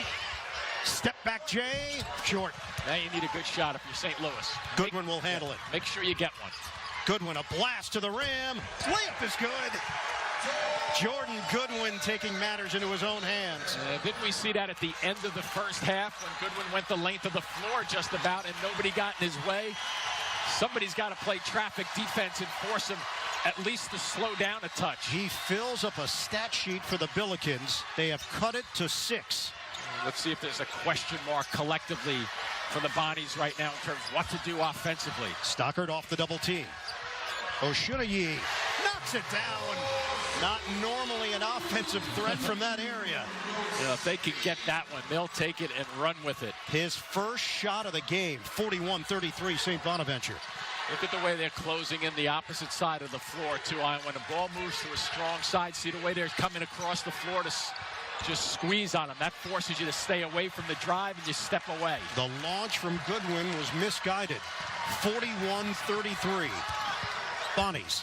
Step back, Jay. Short. Now you need a good shot if you're St. Louis. Goodwin will handle it. Make sure you get one. Goodwin, a blast to the rim. Layup is good. Jordan Goodwin taking matters into his own hands. Didn't we see that at the end of the first half when Goodwin went the length of the floor just about and nobody got in his way? Somebody's got to play traffic defense and force him at least to slow down a touch. He fills up a stat sheet for the Billikens. They have cut it to 6. Let's see if there's a question mark collectively for the Bonnies right now in terms of what to do offensively. Stockard off the double team. Oshunayi knocks it down. Not normally an offensive threat from that area. You know, if they can get that one, they'll take it and run with it. His first shot of the game, 41-33 St. Bonaventure. Look at the way they're closing in the opposite side of the floor, too. When a ball moves to a strong side, see the way they're coming across the floor to just squeeze on them. That forces you to stay away from the drive and you step away. The launch from Goodwin was misguided. 41-33. Bonnies.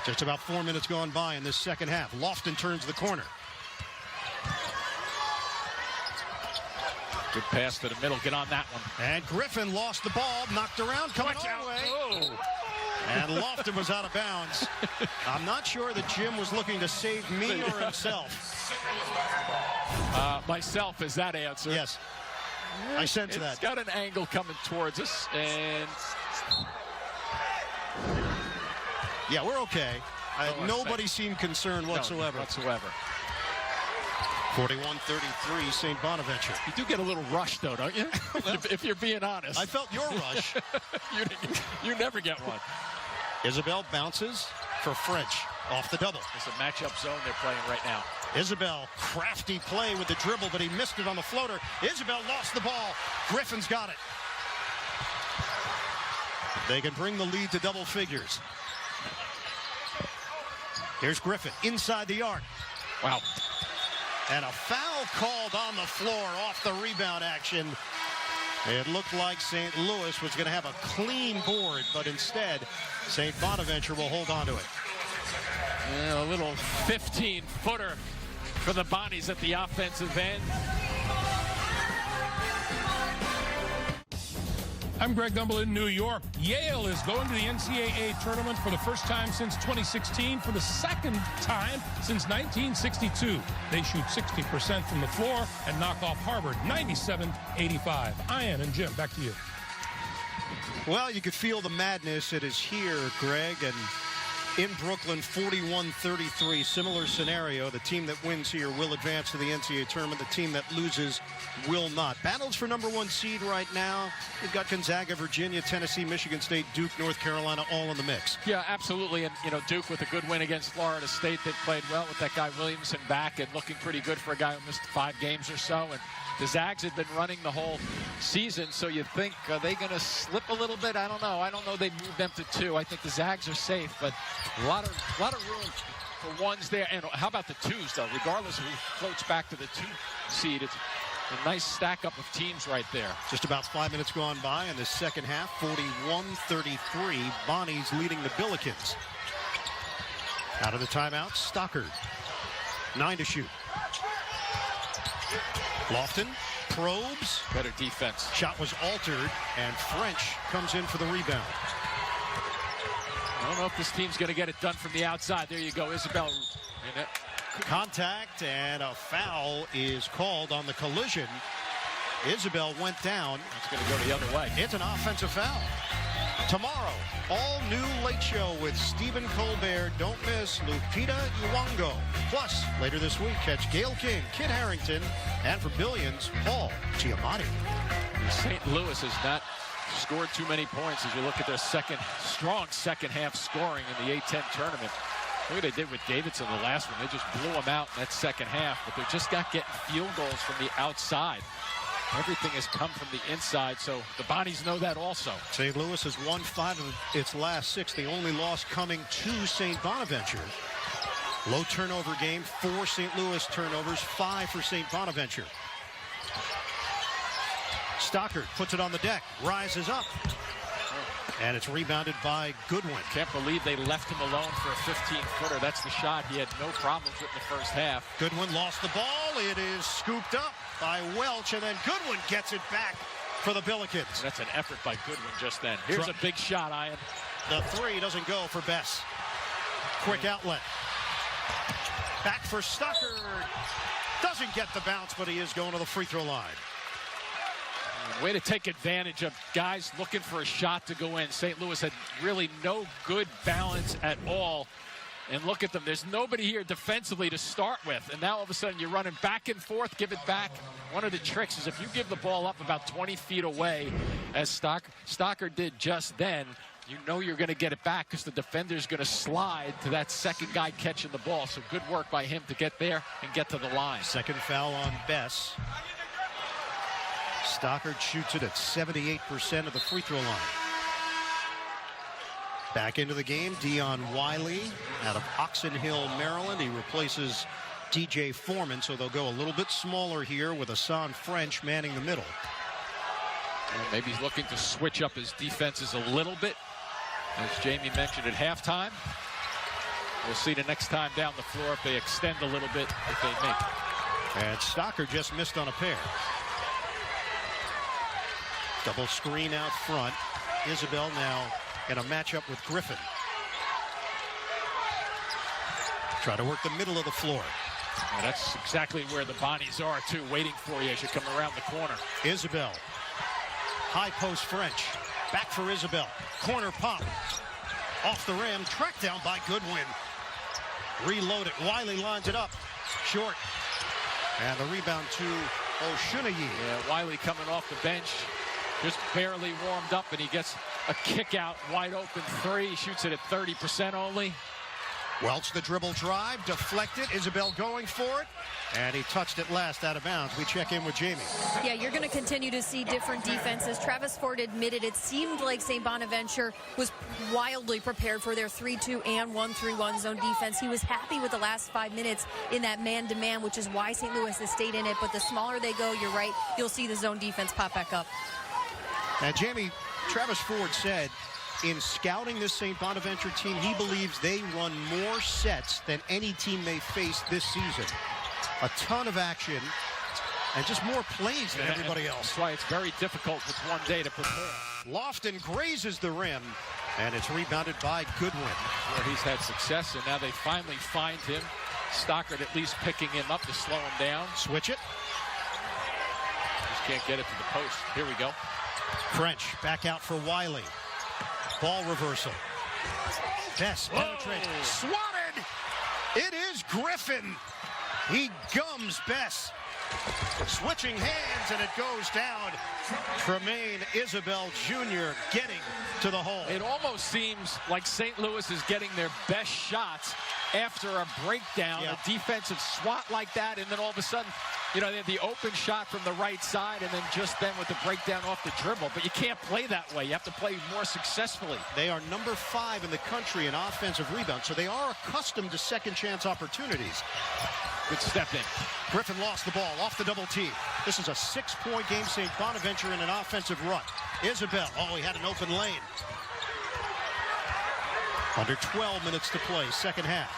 Just about 4 minutes gone by in this second half. Lofton turns the corner. Good pass to the middle. Get on that one. And Griffin lost the ball. Knocked around. Coming our way. Oh. And Lofton was out of bounds. I'm not sure that Jim was looking to save me or himself. Myself is that answer. Yes. I sense that. It's got an angle coming towards us. And yeah, we're okay. Nobody seemed concerned whatsoever. No, whatsoever. 41-33 St. Bonaventure. You do get a little rush, though, don't you? if you're being honest. I felt your rush. You never get one. Isabel bounces for French off the double. It's a matchup zone they're playing right now. Isabel, crafty play with the dribble, but he missed it on the floater. Isabel lost the ball. Griffin's got it. They can bring the lead to double figures. Here's Griffin inside the arc. Wow. And a foul called on the floor off the rebound action. It looked like St. Louis was going to have a clean board, but instead, St. Bonaventure will hold on to it. A little 15-footer for the Bonnies at the offensive end. I'm Greg Gumbel in New York. Yale is going to the NCAA tournament for the first time since 2016, for the second time since 1962. They shoot 60% from the floor and knock off Harvard 97-85. Ian and Jim, back to you. Well, you could feel the madness. It is here, Greg, and in Brooklyn, 41-33. Similar scenario. The team that wins here will advance to the NCAA tournament. The team that loses will not. Battles for #1 seed right now. You've got Gonzaga, Virginia, Tennessee, Michigan State, Duke, North Carolina, all in the mix. Yeah, absolutely. And, you know, Duke with a good win against Florida State. They played well with that guy Williamson back and looking pretty good for a guy who missed 5 games or so. And the Zags had been running the whole season, so you think, are they going to slip a little bit? I don't know. I don't know. They moved them to 2. I think the Zags are safe, but a lot of room for ones there. And how about the 2s, though? Regardless of who floats back to the 2 seed, it's a nice stack up of teams right there. Just about 5 minutes gone by in the second half. 41-33. Bonnie's leading the Billikens. Out of the timeout, Stockard. 9 to shoot. Lofton probes. Better defense. Shot was altered, and French comes in for the rebound. I don't know if this team's going to get it done from the outside. There you go, Isabel. Contact, and a foul is called on the collision. Isabel went down. It's going to go the other way. It's an offensive foul. Tomorrow, all new Late Show with Stephen Colbert. Don't miss Lupita Nyong'o. Plus, later this week, catch Gail King, Kit Harington, and for Billions, Paul Giamatti. St. Louis has not scored too many points as you look at their strong second half scoring in the A10 tournament. Look what they did with Davidson the last one. They just blew them out in that second half, but they're just not getting field goals from the outside. Everything has come from the inside, so the Bonnies know that also. St. Louis has won 5 of its last 6. The only loss coming to St. Bonaventure. Low turnover game, 4 St. Louis turnovers, 5 for St. Bonaventure. Stockard puts it on the deck, rises up. And it's rebounded by Goodwin. Can't believe they left him alone for a 15-footer. That's the shot he had no problems with in the first half. Goodwin lost the ball. It is scooped up by Welch, and then Goodwin gets it back for the Billikens. That's an effort by Goodwin just then. Here's a big shot, Ian. The 3 doesn't go for Bess. Quick outlet. Back for Stockard. Doesn't get the bounce, but he is going to the free throw line. Way to take advantage of guys looking for a shot to go in. St. Louis had really no good balance at all. And look at them. There's nobody here defensively to start with. And now all of a sudden you're running back and forth, give it back. One of the tricks is if you give the ball up about 20 feet away, as Stockard did just then, you know you're going to get it back because the defender's going to slide to that second guy catching the ball. So good work by him to get there and get to the line. Second foul on Bess. Stockard shoots it at 78% of the free throw line. Back into the game, Dion Wiley out of Oxon Hill, Maryland. He replaces DJ Foreman, so they'll go a little bit smaller here with Hassan French manning the middle. And maybe he's looking to switch up his defenses a little bit, as Jamie mentioned at halftime. We'll see the next time down the floor if they extend a little bit, if they make. And Stockard just missed on a pair. Double screen out front. Isabel now in a matchup with Griffin. Try to work the middle of the floor. Well, that's exactly where the Bonnies are, too, waiting for you as you come around the corner. Isabel. High post French. Back for Isabel. Corner pop. Off the rim. Tracked down by Goodwin. Reload it. Wiley lines it up. Short. And the rebound to O'Shunayi. Yeah, Wiley coming off the bench. Just barely warmed up, and he gets a kick out, wide open 3. He shoots it at 30% only. Welch the dribble drive, deflected. Isabel going for it, and he touched it last out of bounds. We check in with Jamie. Yeah, you're going to continue to see different defenses. Travis Ford admitted it seemed like St. Bonaventure was wildly prepared for their 3-2 and 1-3-1 zone defense. He was happy with the last 5 minutes in that man-to-man, which is why St. Louis has stayed in it. But the smaller they go, you're right, you'll see the zone defense pop back up. And Jamie, Travis Ford said, in scouting this St. Bonaventure team, he believes they run more sets than any team they faced this season. A ton of action and just more plays than everybody else. That's why it's very difficult with one day to prepare. Lofton grazes the rim, and it's rebounded by Goodwin. Where he's had success, and now they finally find him. Stockard at least picking him up to slow him down. Switch it. Just can't get it to the post. Here we go. French back out for Wiley. Ball reversal. Bess penetrates. Swatted. It is Griffin. He gums Bess. Switching hands, and it goes down. Tremaine Isabel Jr. getting to the hole. It almost seems like St. Louis is getting their best shots after a breakdown, a defensive swat like that, and then all of a sudden, you know, they have the open shot from the right side, and then just then with the breakdown off the dribble. But you can't play that way. You have to play more successfully. They are number 5 in the country in offensive rebounds, so they are accustomed to second chance opportunities. Good step in. Griffin lost the ball off the double T. This is a 6-point game. St. Bonaventure in an offensive rut. Isabel, he had an open lane. Under 12 minutes to play, second half.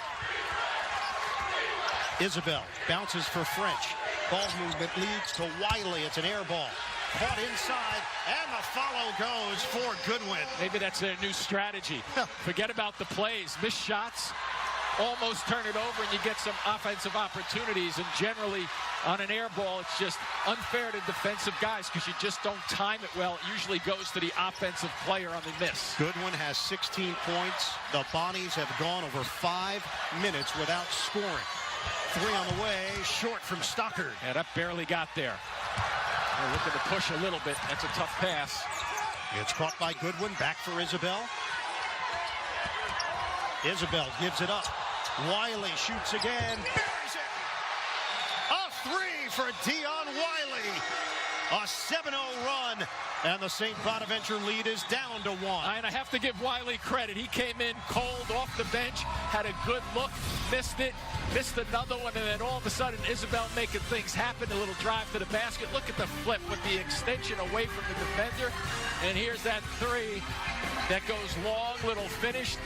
Isabel bounces for French. Ball movement leads to Wiley. It's an air ball. Caught inside, and the follow goes for Goodwin. Maybe that's their new strategy. Forget about the plays. Missed shots, almost turn it over, and you get some offensive opportunities. And generally, on an air ball, it's just unfair to defensive guys because you just don't time it well. It usually goes to the offensive player on the miss. Goodwin has 16 points. The Bonnies have gone over 5 minutes without scoring. 3 on the way, short from Stockard. Yeah, that barely got there. They're looking to push a little bit. That's a tough pass. It's caught by Goodwin, back for Isabel. Isabel gives it up. Wiley shoots again, buries it. A 3 for Dion Wiley. A 7-0 run, and the St. Bonaventure lead is down to 1. And I have to give Wiley credit. He came in cold off the bench, had a good look, missed it, missed another one, and then all of a sudden Isabel making things happen. A little drive to the basket. Look at the flip with the extension away from the defender. And here's that 3 that goes long, little finish,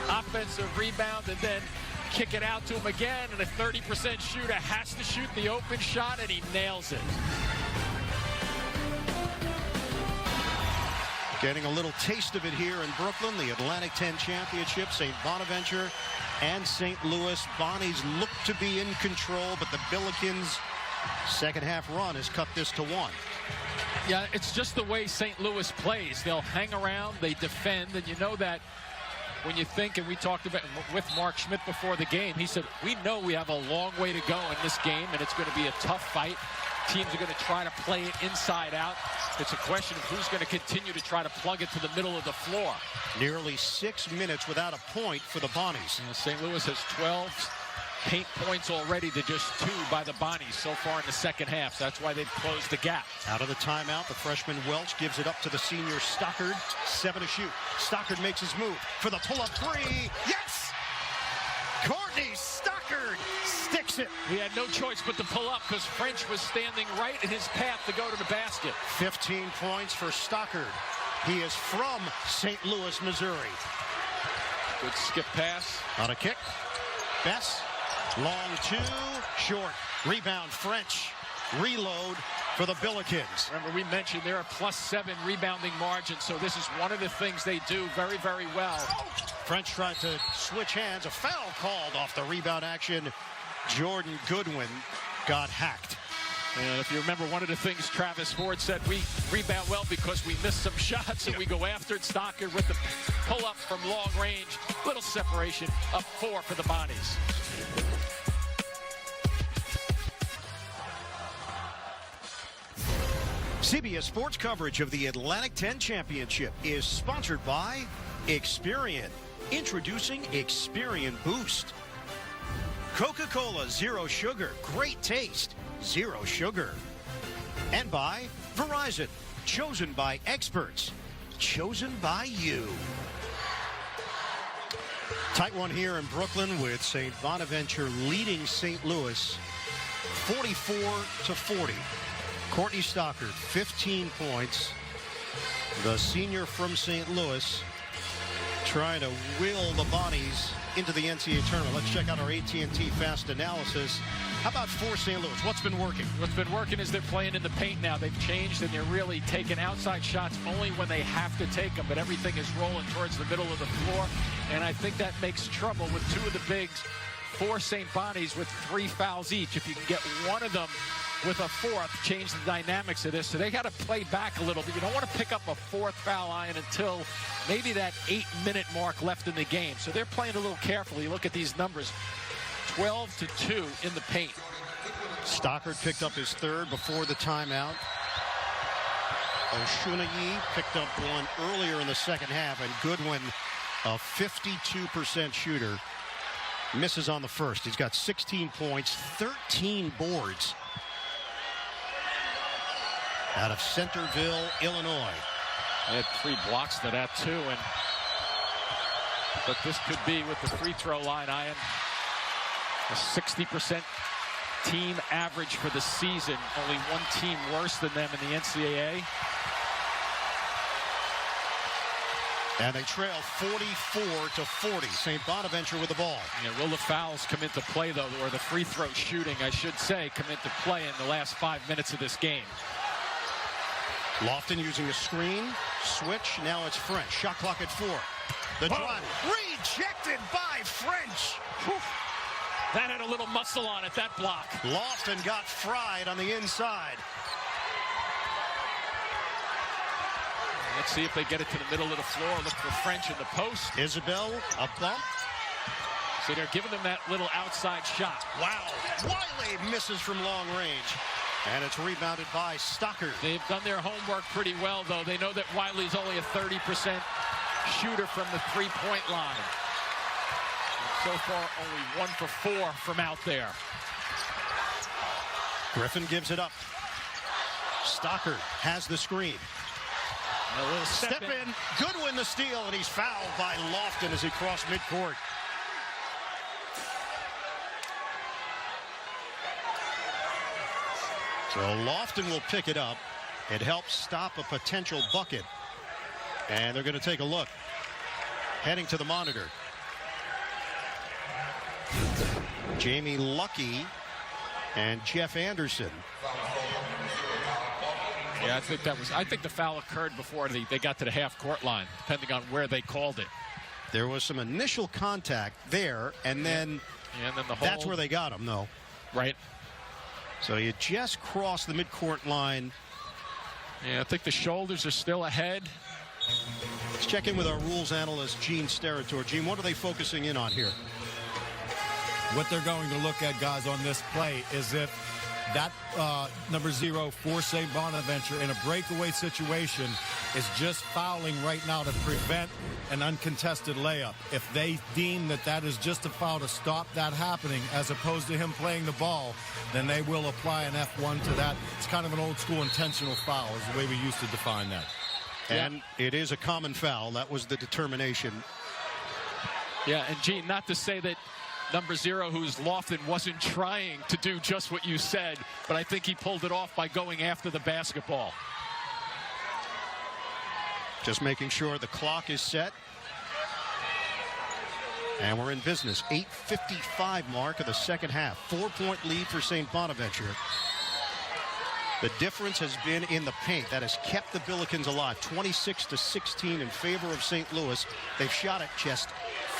offensive rebound, and then kick it out to him again. And a 30% shooter has to shoot the open shot, and he nails it. Getting a little taste of it here in Brooklyn, the Atlantic 10 Championship. St. Bonaventure and St. Louis. Bonnies look to be in control, but the Billikens' second half run has cut this to 1. Yeah, it's just the way St. Louis plays. They'll hang around, they defend, and you know that when you think, and we talked about with Mark Schmidt before the game, he said, we know we have a long way to go in this game, and it's going to be a tough fight. Teams are going to try to play it inside out. It's a question of who's going to continue to try to plug it to the middle of the floor. Nearly 6 minutes without a point for the Bonnies. St. Louis has 12 paint points already to just 2 by the Bonnies so far in the second half. So that's why they've closed the gap. Out of the timeout, the freshman Welch gives it up to the senior Stockard. 7 to shoot. Stockard makes his move for the pull-up 3. Yes! Courtney Stockard sticks it. He had no choice but to pull up because French was standing right in his path to go to the basket. 15 points for Stockard. He is from St. Louis, Missouri. Good skip pass. On a kick. Bess. Long 2. Short. Rebound French. Reload for the Billikens. Remember, we mentioned they're a +7 rebounding margin, so this is one of the things they do very, very well. French tried to switch hands. A foul called off the rebound action. Jordan Goodwin got hacked. And if you remember, one of the things Travis Ford said, we rebound well because we miss some shots and we go after it. Stockard with the pull-up from long range. Little separation. Up 4 for the Bonnies. CBS Sports coverage of the Atlantic 10 Championship is sponsored by Experian. Introducing Experian Boost. Coca-Cola Zero Sugar. Great taste. Zero sugar. And by Verizon. Chosen by experts. Chosen by you. Tight one here in Brooklyn with St. Bonaventure leading St. Louis 44-40. Courtney Stockard, 15 points. The senior from St. Louis trying to will the Bonnies into the NCAA tournament. Let's check out our AT&T fast analysis. How about for St. Louis? What's been working? What's been working is they're playing in the paint now. They've changed, and they're really taking outside shots only when they have to take them, but everything is rolling towards the middle of the floor, and I think that makes trouble with 2 of the bigs for St. Bonnie's with 3 fouls each. If you can get one of them with a fourth change the dynamics of this. So they got to play back a little bit. You don't want to pick up a fourth foul line until maybe that 8-minute mark left in the game. So they're playing a little carefully. Look at these numbers. 12-2 in the paint. Stockard picked up his third before the timeout. Oshunayi picked up one earlier in the second half, and Goodwin, a 52% shooter, misses on the first. He's got 16 points, 13 boards out of Centerville, Illinois. They had 3 blocks to that too, but this could be with the free throw line, Ian, a 60% team average for the season. Only one team worse than them in the NCAA. And they trail 44-40. St. Bonaventure with the ball. Yeah, will the fouls come into play, though, or the free throw shooting, I should say, come into play in the last 5 minutes of this game? Lofton using a screen. Switch. Now it's French. Shot clock at 4. The drive. Rejected by French. Whew. That had a little muscle on it, that block. Lofton got fried on the inside. Let's see if they get it to the middle of the floor. Look for French in the post. Isabel, a bump. See, they're giving them that little outside shot. Wow. Wiley misses from long range. And it's rebounded by Stockard. They've done their homework pretty well, though. They know that Wiley's only a 30% shooter from the three-point line. And so far, only 1 for 4 from out there. Griffin gives it up. Stockard has the screen. A little step in. Goodwin the steal, and he's fouled by Lofton as he crossed midcourt. So Lofton will pick it up. It helps stop a potential bucket. And they're going to take a look. Heading to the monitor. Jamie Lucky and Jeff Anderson. Yeah, I think the foul occurred before they got to the half-court line, depending on where they called it. There was some initial contact there, and then, and then the whole, that's where they got him, though. Right. So you just crossed the midcourt line. Yeah, I think the shoulders are still ahead. Let's check in with our rules analyst, Gene Steratore. Gene, what are they focusing in on here? What they're going to look at, guys, on this play is if that number 0 for St. Bonaventure in a breakaway situation is just fouling right now to prevent an uncontested layup. If they deem that that is just a foul to stop that happening as opposed to him playing the ball, then they will apply an F1 to that. It's kind of an old school intentional foul is the way we used to define that. And it is a common foul. That was the determination. Yeah, and Gene, not to say that number 0, who's Lofton, wasn't trying to do just what you said, but I think he pulled it off by going after the basketball. Just making sure the clock is set. And we're in business. 8:55 mark of the second half. 4-point lead for St. Bonaventure. The difference has been in the paint. That has kept the Billikens alive. 26-16 in favor of St. Louis. They've shot it just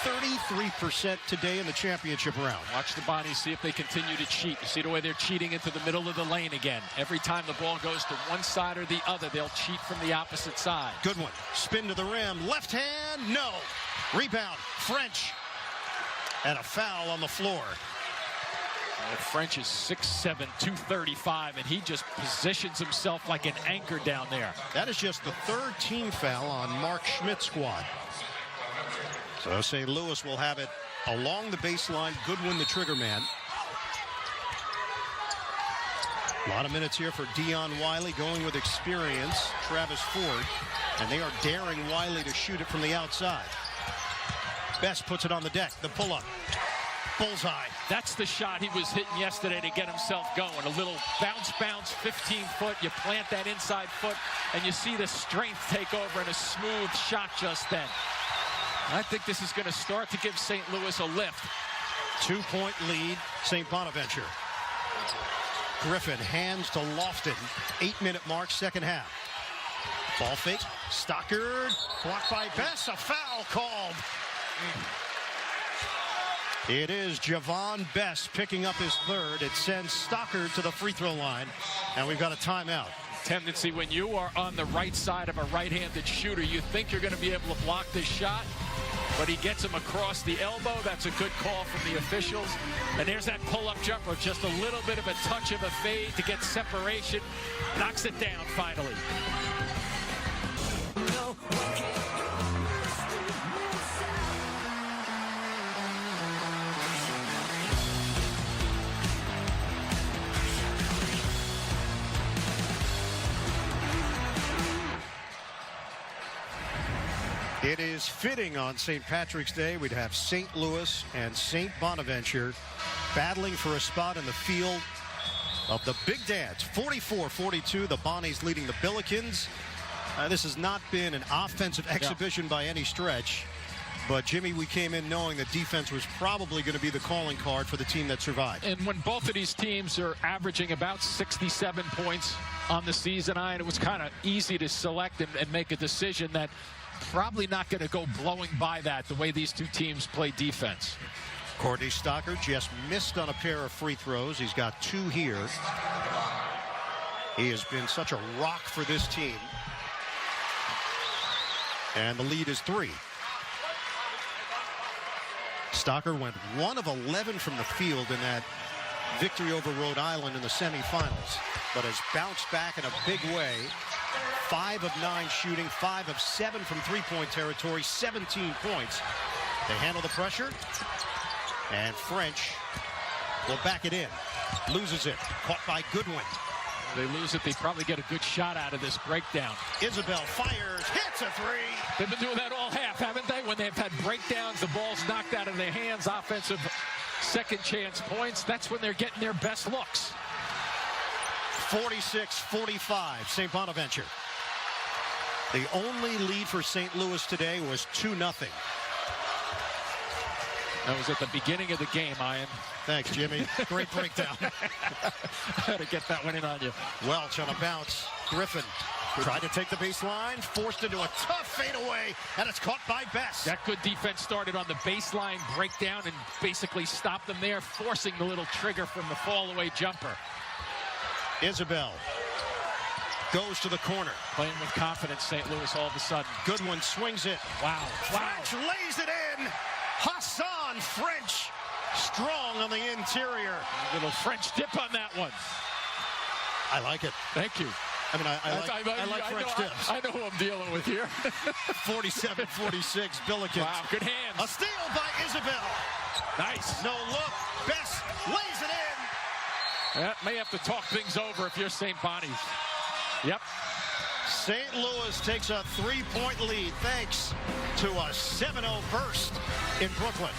33% today in the championship round. Watch the bodies, see if they continue to cheat. You see the way they're cheating into the middle of the lane again. Every time the ball goes to one side or the other, they'll cheat from the opposite side. Good one. Spin to the rim. Left hand. No. Rebound. French. And a foul on the floor. French is 6'7", 235, and he just positions himself like an anchor down there. That is just the third team foul on Mark Schmidt's squad. So St. Louis will have it along the baseline. Goodwin, the trigger man. A lot of minutes here for Dion Wiley, going with experience. Travis Ford, and they are daring Wiley to shoot it from the outside. Best puts it on the deck. The pull-up. Bullseye. That's the shot he was hitting yesterday to get himself going. A little bounce, 15-foot. You plant that inside foot, and you see the strength take over and a smooth shot just then. I think this is going to start to give St. Louis a lift. 2-point lead, St. Bonaventure. Griffin hands to Lofton. 8-minute mark, second half. Ball fake. Stockard. Blocked by Bess. A foul called. It is Javon Best picking up his third. It sends Stockard to the free throw line, and we've got a timeout. Tendency when you are on the right side of a right-handed shooter, you think you're going to be able to block this shot, but he gets him across the elbow. That's a good call from the officials. And there's that pull-up jumper, just a little bit of a touch of a fade to get separation. Knocks it down finally. No one can It is fitting on St. Patrick's Day. We'd have St. Louis and St. Bonaventure battling for a spot in the field of the Big Dance. 44-42, the Bonnies leading the Billikens. This has not been an offensive exhibition by any stretch. But, Jimmy, we came in knowing that defense was probably going to be the calling card for the team that survived. And when both of these teams are averaging about 67 points on the season, it was kind of easy to select and make a decision that probably not going to go blowing by that the way these two teams play defense. Courtney Stockard just missed on a pair of free throws. He's got 2 here. He has been such a rock for this team. And the lead is 3. Stockard went 1 of 11 from the field in that victory over Rhode Island in the semifinals, but has bounced back in a big way. 5 of 9 shooting, 5 of 7 from three-point territory, 17 points. They handle the pressure, and French will back it in. Loses it, caught by Goodwin. They lose it, they probably get a good shot out of this breakdown. Isabel fires, hits a 3. They've been doing that all half, haven't they? When they've had breakdowns, the ball's knocked out of their hands, offensive second chance points. That's when they're getting their best looks. 46-45, St. Bonaventure. The only lead for St. Louis today was 2-0. That was at the beginning of the game, Ian. Thanks, Jimmy. Great breakdown. Had to get that one in on you. Welch on a bounce. Griffin tried to take the baseline, forced into a tough fadeaway, and it's caught by Best. That good defense started on the baseline breakdown and basically stopped them there, forcing the little trigger from the fall-away jumper. Isabel goes to the corner. Playing with confidence, St. Louis all of a sudden. Goodwin swings it. Wow. French lays it in. Hassan French strong on the interior. A little French dip on that one. I like it. Thank you. I mean, I like French dips. I know who I'm dealing with here. 47-46, Billikens. Wow, good hands. A steal by Isabel. Nice. No look. Best lays it in. That may have to talk things over if you're St. Bonnie's. Yep. St. Louis takes a 3-point lead thanks to a 7-0 burst in Brooklyn.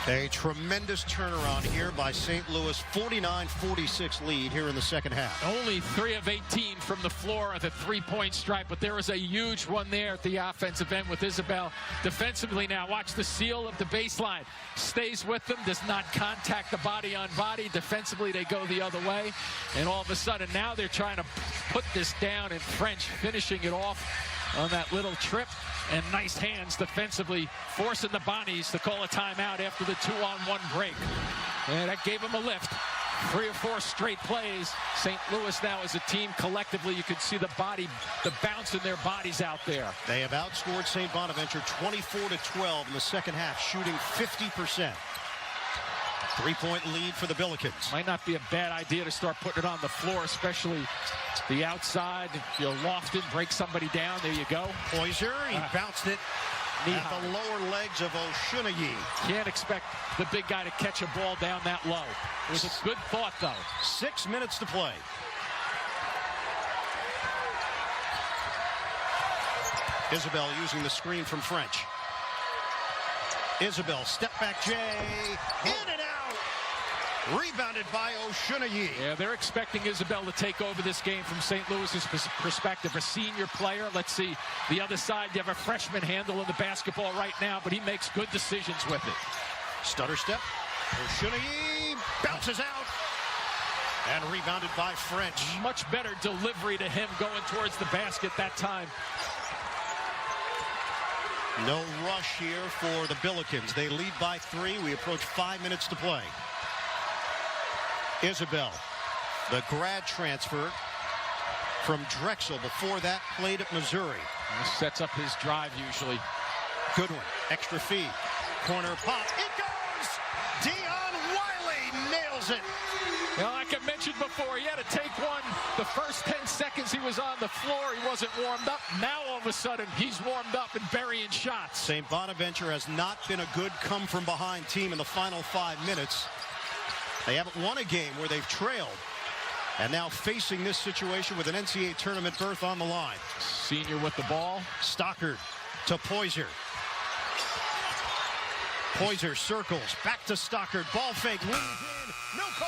A tremendous turnaround here by St. Louis. 49-46 lead here in the second half. Only 3 of 18 from the floor at the three-point stripe, but there was a huge one there at the offensive end with Isabel. Defensively now, watch the seal of the baseline. Stays with them, does not contact the body on body. Defensively, they go the other way. And all of a sudden, now they're trying to put this down, and French finishing it off on that little trip. And nice hands defensively, forcing the Bonnies to call a timeout after the 2-on-1 break. And that gave them a lift. 3 or 4 straight plays. St. Louis now as a team collectively, you can see the bounce in their bodies out there. They have outscored St. Bonaventure 24-12 in the second half, shooting 50%. 3-point lead for the Billikens. Might not be a bad idea to start putting it on the floor, especially the outside. If you loft it, break somebody down, there you go. Poyser, he bounced it at the lower legs of Oshunagi. Can't expect the big guy to catch a ball down that low. It was a good thought, though. 6 minutes to play. Isabel using the screen from French. Isabel, step back Jay, in and out. Rebounded by Oshunagi. Yeah, they're expecting Isabel to take over this game from St. Louis's perspective. A senior player. Let's see the other side. You have a freshman handling the basketball right now, but he makes good decisions with it. Stutter step. Oshunagi bounces out. And rebounded by French. Much better delivery to him going towards the basket that time. No rush here for the Billikens. They lead by 3. We approach 5 minutes to play. Isabel, the grad transfer from Drexel. Before that, played at Missouri. This sets up his drive usually. Good one. Extra feed. Corner pop. It goes! Dion Wiley nails it. Well, like I mentioned before, he had to take one. The first 10 seconds he was on the floor, he wasn't warmed up. Now, all of a sudden, he's warmed up and burying shots. St. Bonaventure has not been a good come-from-behind team in the final 5 minutes. They haven't won a game where they've trailed. And now facing this situation with an NCAA tournament berth on the line. Senior with the ball. Stockard to Poyser. Poyser circles. Back to Stockard. Ball fake. Leans in. No call.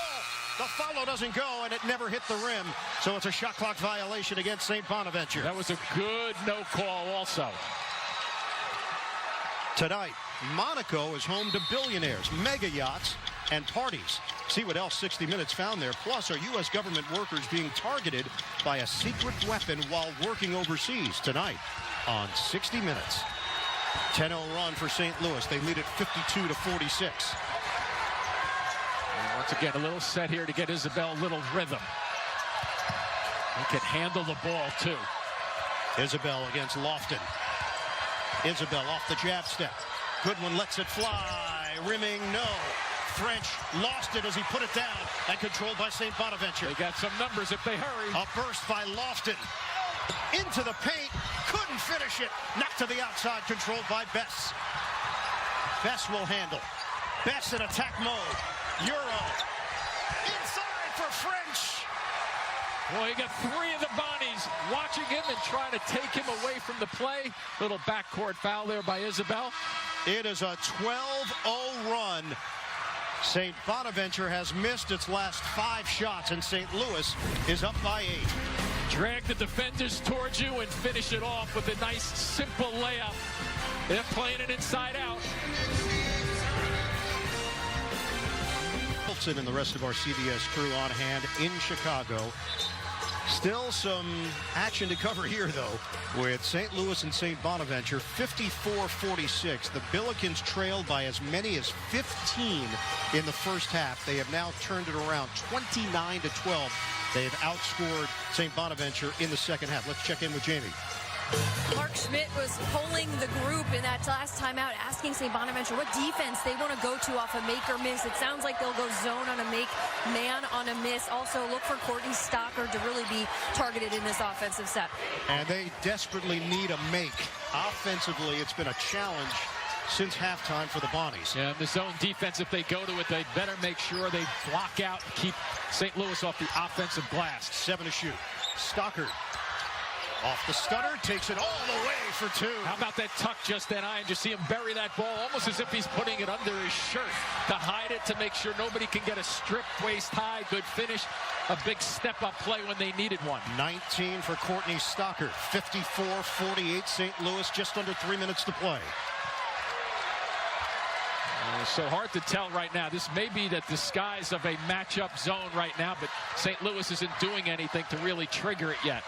The follow doesn't go, and it never hit the rim. So it's a shot clock violation against St. Bonaventure. That was a good no call also. Tonight, Monaco is home to billionaires, mega yachts, and parties. See what else 60 Minutes found there. Plus, are U.S. government workers being targeted by a secret weapon while working overseas? Tonight on 60 Minutes. 10-0 run for St. Louis. They lead at 52-46. And once again, a little set here to get Isabel a little rhythm. He can handle the ball, too. Isabel against Lofton. Isabel off the jab step. Goodwin lets it fly. Rimming, no. French lost it as he put it down and controlled by St. Bonaventure. They got some numbers if they hurry. A burst by Lofton. Into the paint. Couldn't finish it. Knocked to the outside, controlled by Bess. Bess will handle. Bess in attack mode. Euro. Inside for French. Well, you got 3 of the Bonnies watching him and trying to take him away from the play. Little backcourt foul there by Isabel. It is a 12-0 run. St. Bonaventure has missed its last 5 shots, and St. Louis is up by 8. Drag the defenders towards you and finish it off with a nice, simple layup. They're playing it inside out. Wilson and the rest of our CBS crew on hand in Chicago. Still some action to cover here, though, with St. Louis and St. Bonaventure, 54-46. The Billikens trailed by as many as 15 in the first half. They have now turned it around 29-12. They have outscored St. Bonaventure in the second half. Let's check in with Jamie. Mark Schmidt was polling the group in that last timeout, asking St. Bonaventure what defense they want to go to off a make or miss. It sounds like they'll go zone on a make, man on a miss. Also, look for Courtney Stockard to really be targeted in this offensive set. And they desperately need a make. Offensively, it's been a challenge since halftime for the Bonnies. Yeah, the zone defense, if they go to it, they better make sure they block out and keep St. Louis off the offensive glass. 7 to shoot. Stockard. Off the stutter, takes it all the way for 2. How about that tuck just then? I just see him bury that ball almost as if he's putting it under his shirt to hide it, to make sure nobody can get a strip waist high. Good finish. A big step-up play when they needed one. 19 for Courtney Stockard. 54-48 St. Louis, just under 3 minutes to play. It's so hard to tell right now. This may be the disguise of a matchup zone right now, but St. Louis isn't doing anything to really trigger it yet.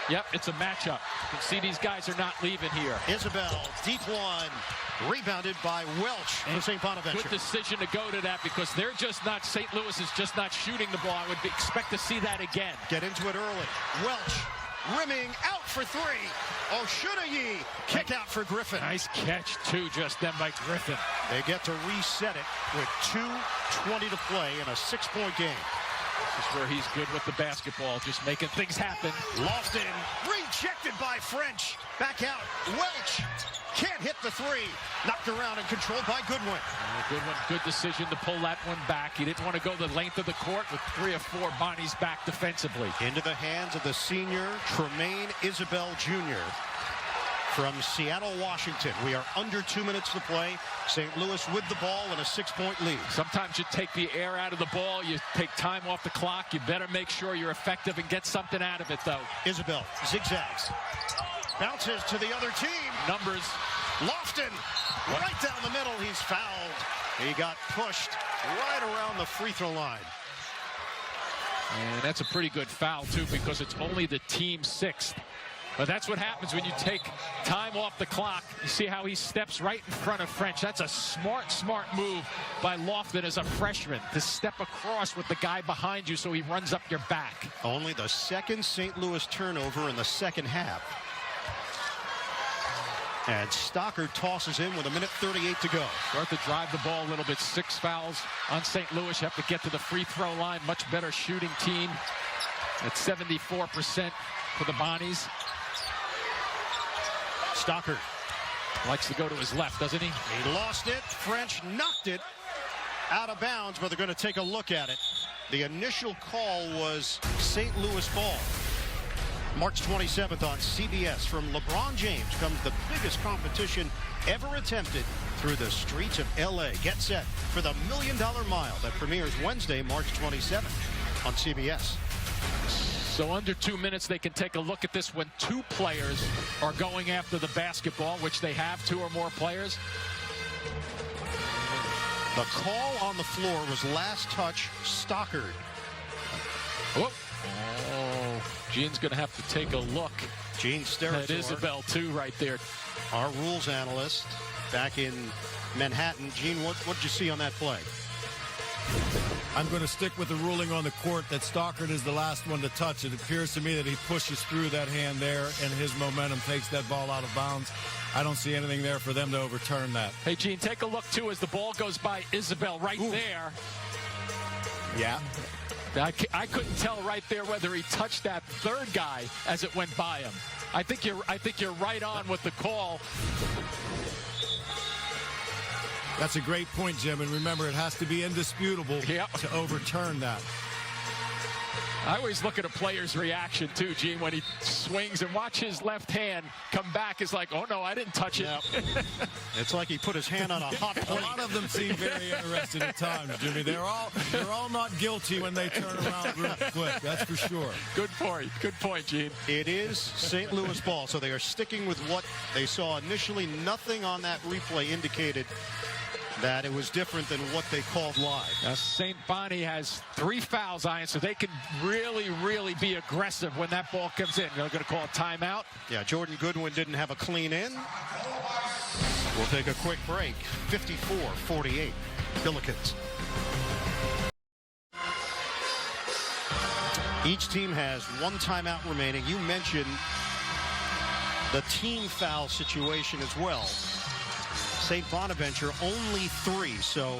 Yep, it's a matchup. You can see these guys are not leaving here. Isabel, deep one. Rebounded by Welch for St. Bonaventure. Good decision to go to that because they're just not, St. Louis is just not shooting the ball. I would expect to see that again. Get into it early. Welch rimming out for 3. O'Shunayi kick out for Griffin. Nice catch, too, just then by Griffin. They get to reset it with 2:20 to play in a 6-point game. This is where he's good with the basketball, just making things happen. Lofton rejected by French. Back out. Welch can't hit the 3. Knocked around and controlled by Goodwin. Goodwin, good decision to pull that one back. He didn't want to go the length of the court with 3 or 4 Bonnies back defensively. Into the hands of the senior Tremaine Isabel Jr. from Seattle, Washington. We are under 2 minutes to play. St. Louis with the ball and a 6-point lead. Sometimes you take the air out of the ball. You take time off the clock. You better make sure you're effective and get something out of it, though. Isabel zigzags. Bounces to the other team. Numbers. Lofton right down the middle. He's fouled. He got pushed right around the free throw line. And that's a pretty good foul, too, because it's only the team 6th. But that's what happens when you take time off the clock. You see how he steps right in front of French. That's a smart move by Lofton as a freshman to step across with the guy behind you so he runs up your back. Only the second St. Louis turnover in the second half. And Stockard tosses in with 1:38 to go. Start to drive the ball a little bit. 6 fouls on St. Louis. You have to get to the free throw line. Much better shooting team at 74% for the Bonnies. Stockard likes to go to his left, doesn't he? He lost it. French knocked it out of bounds, but they're going to take a look at it. The initial call was St. Louis ball. March 27th on CBS. From LeBron James comes the biggest competition ever attempted through the streets of LA. Get set for the $1 Million Mile that premieres Wednesday, March 27th on CBS. So under 2 minutes, they can take a look at this when 2 players are going after the basketball, which they have 2 or more players. The call on the floor was last touch Stockard. Oh, Gene's going to have to take a look. Gene Steratore. At Isabel, too, right there. Our rules analyst back in Manhattan. Gene, what did you see on that play? I'm going to stick with the ruling on the court that Stockard is the last one to touch. It appears to me that he pushes through that hand there, and his momentum takes that ball out of bounds. I don't see anything there for them to overturn that. Hey, Gene, take a look, too, as the ball goes by Isabel right there. Yeah. I couldn't tell right there whether he touched that third guy as it went by him. I think you're right on with the call. That's a great point, Jim. And remember, it has to be indisputable to overturn that. I always look at a player's reaction, too, Gene, when he swings and watch his left hand come back. Is like, oh, no, I didn't touch it. Yep. It's like he put his hand on a hot plate. A lot of them seem very interested at times, Jimmy. They're all not guilty when they turn around real quick. That's for sure. Good point. Good point, Gene. It is St. Louis ball, so they are sticking with what they saw initially. Nothing on that replay indicated that it was different than what they called live. Now, St. Bonnie has 3 fouls, Ian, so they can really be aggressive when that ball comes in. They're going to call a timeout. Yeah, Jordan Goodwin didn't have a clean in. We'll take a quick break. 54-48, Billikens. Each team has 1 timeout remaining. You mentioned the team foul situation as well. St. Bonaventure only 3, so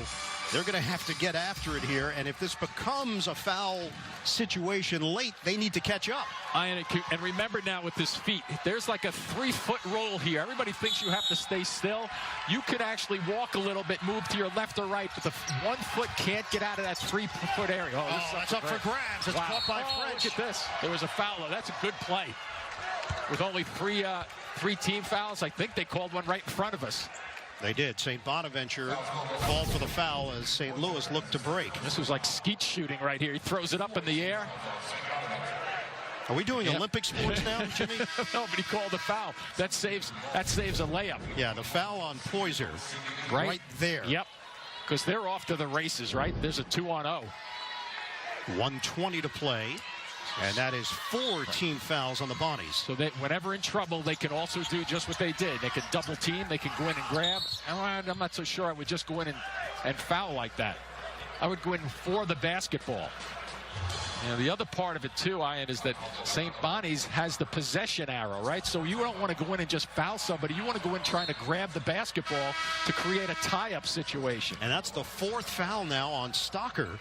they're going to have to get after it here. And if this becomes a foul situation late, they need to catch up. And remember now with this feet, there's like a 3-foot roll here. Everybody thinks you have to stay still. You can actually walk a little bit, move to your left or right, but the 1 foot can't get out of that 3-foot area. Oh, that's up for grabs. It's caught by French. Look at this. There was a foul. That's a good play. With only 3 team fouls, I think they called one right in front of us. They did. St. Bonaventure called for the foul as St. Louis looked to break. This was like skeet shooting right here. He throws it up in the air. Are we doing Olympic sports now, Jimmy? No, but he called a foul. That saves a layup. Yeah, the foul on Poyser right there. Yep, because they're off to the races, right? There's a 2-on-0. 1:20 to play. And that is 4 team fouls on the Bonnies. So that whenever in trouble, they can also do just what they did. They can double team. They can go in and grab. I'm not so sure I would just go in and foul like that. I would go in for the basketball. And the other part of it, too, Ian, is that St. Bonnie's has the possession arrow, right? So you don't want to go in and just foul somebody. You want to go in trying to grab the basketball to create a tie-up situation. And that's the 4th foul now on Stockard.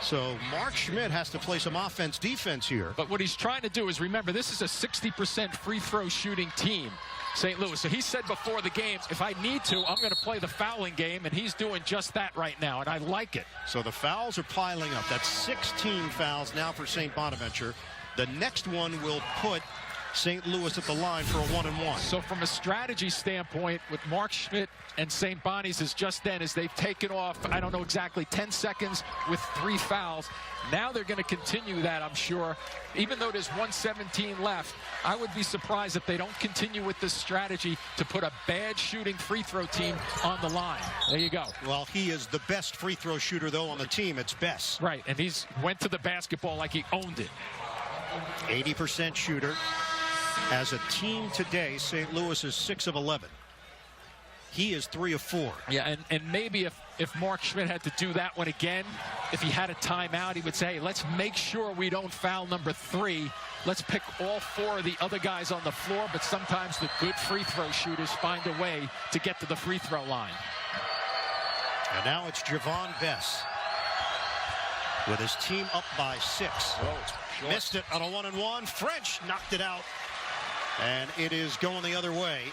So Mark Schmidt has to play some offense-defense here. But what he's trying to do is, remember, this is a 60% free throw shooting team, St. Louis. So he said before the game, if I need to, I'm going to play the fouling game, and he's doing just that right now, and I like it. So the fouls are piling up. That's 16 fouls now for St. Bonaventure. The next one will put St. Louis at the line for a 1-and-1. So from a strategy standpoint, with Mark Schmidt and St. Bonnie's is just then, as they've taken off, I don't know exactly, 10 seconds with 3 fouls. Now they're going to continue that, I'm sure. Even though there's 1:17 left, I would be surprised if they don't continue with this strategy to put a bad shooting free throw team on the line. There you go. Well, he is the best free throw shooter, though, on the team. It's Bess. Right, and he's went to the basketball like he owned it. 80% shooter. As a team today, St. Louis is 6 of 11. He is 3 of 4. Yeah, and maybe if Mark Schmidt had to do that one again, if he had a timeout, he would say, hey, let's make sure we don't foul number 3. Let's pick all 4 of the other guys on the floor, but sometimes the good free throw shooters find a way to get to the free throw line. And now it's Javon Bess with his team up by 6. Oh, missed it on a 1-and-1. French knocked it out, and it is going the other way.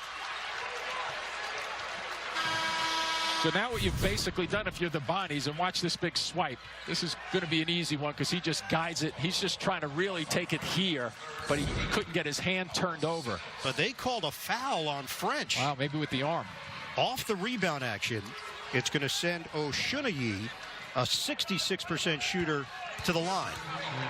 So now what you've basically done, if you're the Bonnies, and watch this big swipe. This is going to be an easy one because he just guides it. He's just trying to really take it here, but he couldn't get his hand turned over. But they called a foul on French. Wow, maybe with the arm. Off the rebound action, it's going to send Oshunayi, a 66% shooter, to the line.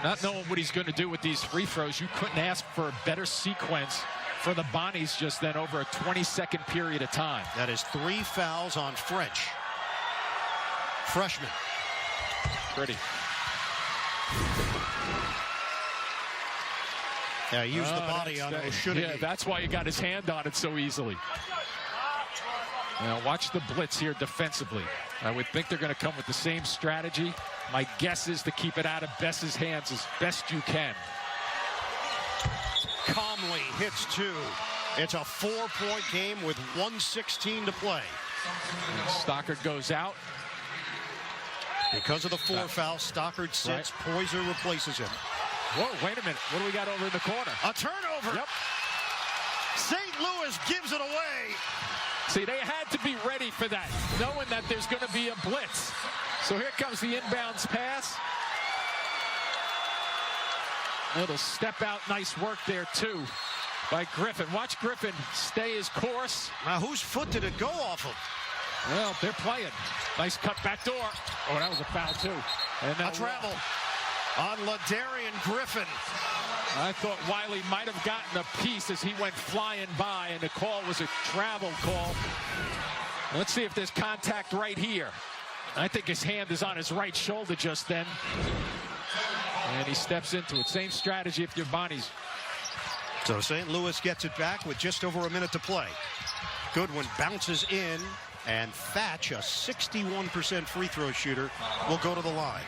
Not knowing what he's going to do with these free throws, you couldn't ask for a better sequence for the Bonnies just then over a 22nd period of time. That is 3 fouls on French. Freshman. Pretty. Yeah, use the body on Oshunayi. Yeah, that's why he got his hand on it so easily. Now watch the blitz here defensively. I would think they're going to come with the same strategy. My guess is to keep it out of Bess's hands as best you can. Calmly hits 2. It's a 4-point game with 1:16 to play. And Stockard goes out. Because of the 4 foul, Stockard sits. Right. Poyser replaces him. Whoa, wait a minute. What do we got over in the corner? A turnover. Yep. St. Louis gives it away. See, they had to be ready for that, knowing that there's going to be a blitz. So here comes the inbounds pass. Little step out, nice work there too by Griffin. Watch Griffin stay his course. Now whose foot did it go off of? Well, they're playing. Nice cut back door. Oh, that was a foul too. And a travel on Ladarian Griffin. I thought Wiley might have gotten a piece as he went flying by, and the call was a travel call. Let's see if there's contact right here. I think his hand is on his right shoulder just then. And he steps into it. Same strategy if you're Bonnies. So St. Louis gets it back with just over a minute to play. Goodwin bounces in, and Thatch, a 61% free throw shooter, will go to the line.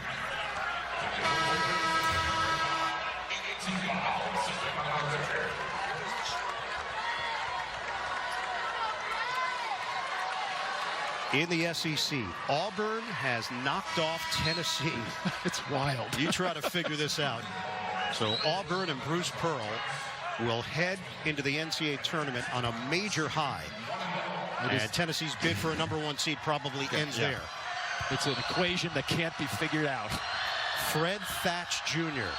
In the SEC, Auburn has knocked off Tennessee. It's wild. You try to figure this out. So Auburn and Bruce Pearl will head into the NCAA tournament on a major high. And Tennessee's bid for a #1 seed probably ends there. It's an equation that can't be figured out. Fred Thatch Jr.,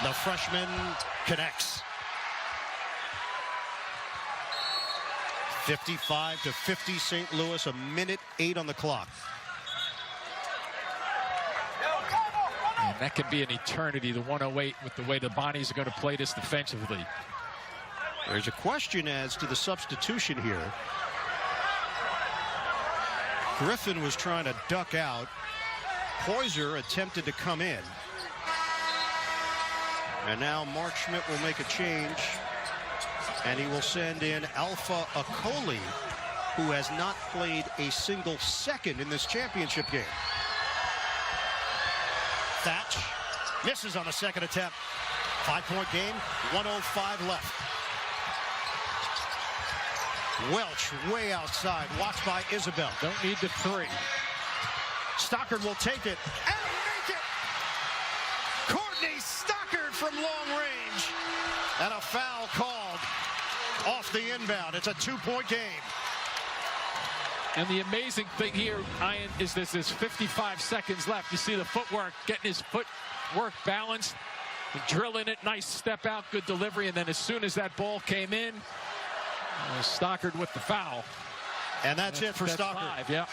the freshman, connects. 55-50 St. Louis, a minute 8 on the clock. And that could be an eternity, the 108, with the way the Bonnies are going to play this defensively. There's a question as to the substitution here. Griffin was trying to duck out. Poyser attempted to come in. And now Mark Schmidt will make a change. And he will send in Alpha Akoli, who has not played a single second in this championship game. Thatch misses on the second attempt. 5-point game, 1:05 left. Welch way outside, watched by Isabel. Don't need the 3. Stockard will take it and make it. Courtney Stockard from long range. And a foul called off the inbound. It's a 2-point game. And the amazing thing here, Ian, is there's 55 seconds left. You see the footwork, getting his footwork balanced, drilling it, nice step out, good delivery, and then as soon as that ball came in, Stockard with the foul. And that's it for Stockard. 5, yeah.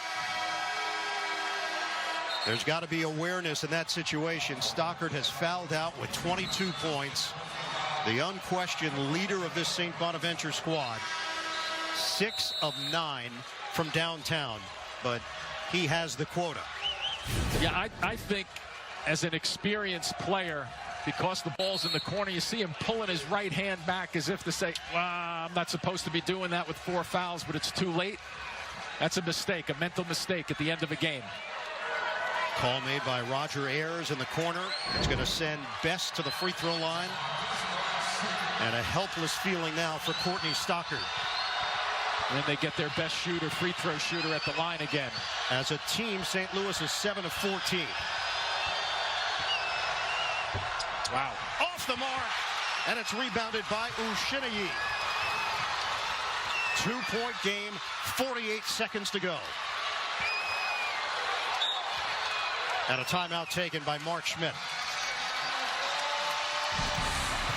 There's got to be awareness in that situation. Stockard has fouled out with 22 points. The unquestioned leader of this St. Bonaventure squad. 6 of 9 from downtown, but he has the quota. Yeah, I think as an experienced player, because the ball's in the corner, you see him pulling his right hand back as if to say, well, I'm not supposed to be doing that with 4 fouls, but it's too late. That's a mistake, a mental mistake at the end of a game. Call made by Roger Ayers in the corner. It's going to send Best to the free throw line. And a helpless feeling now for Courtney Stockard. And they get their best shooter, free throw shooter at the line again. As a team, St. Louis is 7 of 14. Wow. Off the mark. And it's rebounded by Ushinayi. 2-point game, 48 seconds to go. And a timeout taken by Mark Schmidt.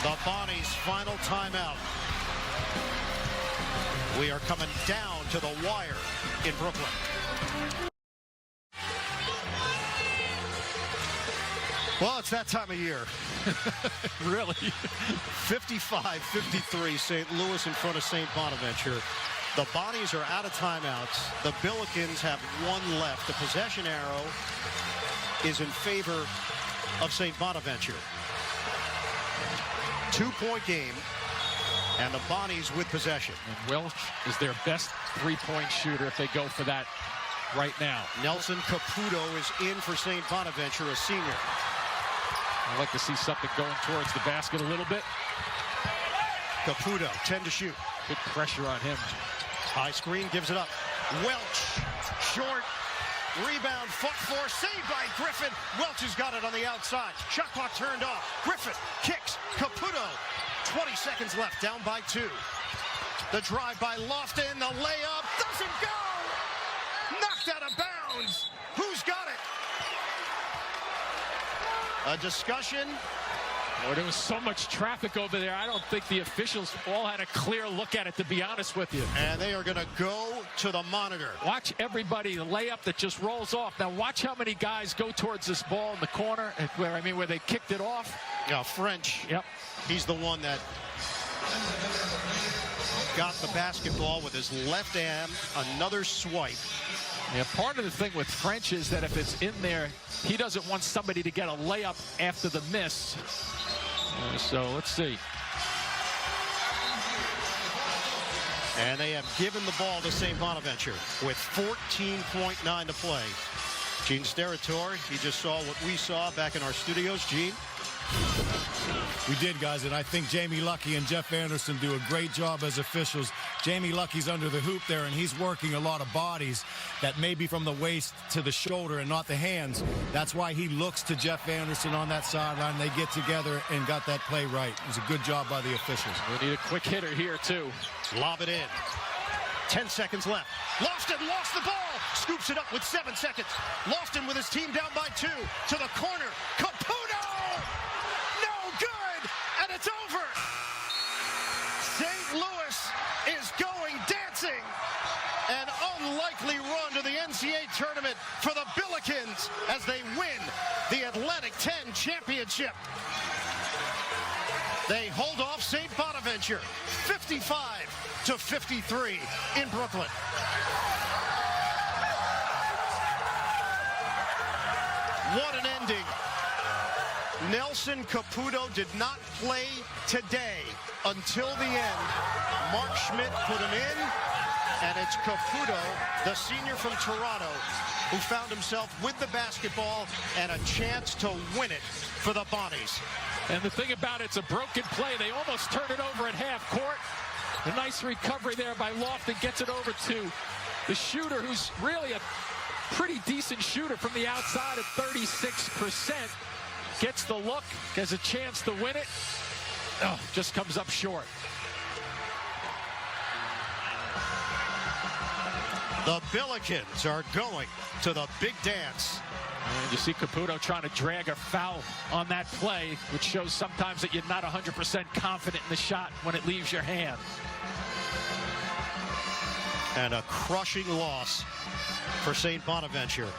The Bonnies' final timeout. We are coming down to the wire in Brooklyn. Well, it's that time of year. Really? 55-53, St. Louis in front of St. Bonaventure. The Bonnies are out of timeouts. The Billikens have 1 left. The possession arrow is in favor of St. Bonaventure. 2-point game, and the Bonnies with possession. And Welch is their best 3-point shooter if they go for that right now. Nelson Caputo is in for St. Bonaventure, a senior. I'd like to see something going towards the basket a little bit. Caputo, 10 to shoot. Good pressure on him. High screen, gives it up. Welch, short. Rebound, foot 4, saved by Griffin. Welch has got it on the outside. Shot clock turned off. Griffin kicks. Caputo. 20 seconds left, down by 2. The drive by Lofton. The layup doesn't go. Knocked out of bounds. Who's got it? A discussion. Well, there was so much traffic over there. I don't think the officials all had a clear look at it, to be honest with you. And they are going to go to the monitor. Watch everybody, the layup that just rolls off. Now watch how many guys go towards this ball in the corner, where they kicked it off. Yeah, French. Yep. He's the one that got the basketball with his left arm. Another swipe. Yeah, part of the thing with French is that if it's in there, he doesn't want somebody to get a layup after the miss. So let's see. And they have given the ball to St. Bonaventure with 14.9 to play. Gene Steratore, he just saw what we saw back in our studios. Gene? We did, guys, and I think Jamie Lucky and Jeff Anderson do a great job as officials. Jamie Lucky's under the hoop there, and he's working a lot of bodies that may be from the waist to the shoulder and not the hands. That's why he looks to Jeff Anderson on that sideline. They get together and got that play right. It was a good job by the officials. We need a quick hitter here, too. Lob it in. 10 seconds left. Lofton lost the ball. Scoops it up with 7 seconds. Lofton with his team down by 2. To the corner. Caputo! No good! And it's over! St. Louis is going dancing. An unlikely run to the NCAA tournament for the Billikens as they win the Atlantic 10 championship. They hold off St. Bonaventure 55-53 in Brooklyn. What an ending. Nelson Caputo did not play today until the end. Mark Schmidt put him in, and it's Caputo, the senior from Toronto, who found himself with the basketball and a chance to win it for the Bonnies. And the thing about it's a broken play. They almost turn it over at half court. A nice recovery there by Lofton, gets it over to the shooter, who's really a pretty decent shooter from the outside at 36%. Gets the look, has a chance to win it. Oh, just comes up short. The Billikens are going to the big dance. And you see Caputo trying to drag a foul on that play, which shows sometimes that you're not 100% confident in the shot when it leaves your hand. And a crushing loss for St. Bonaventure.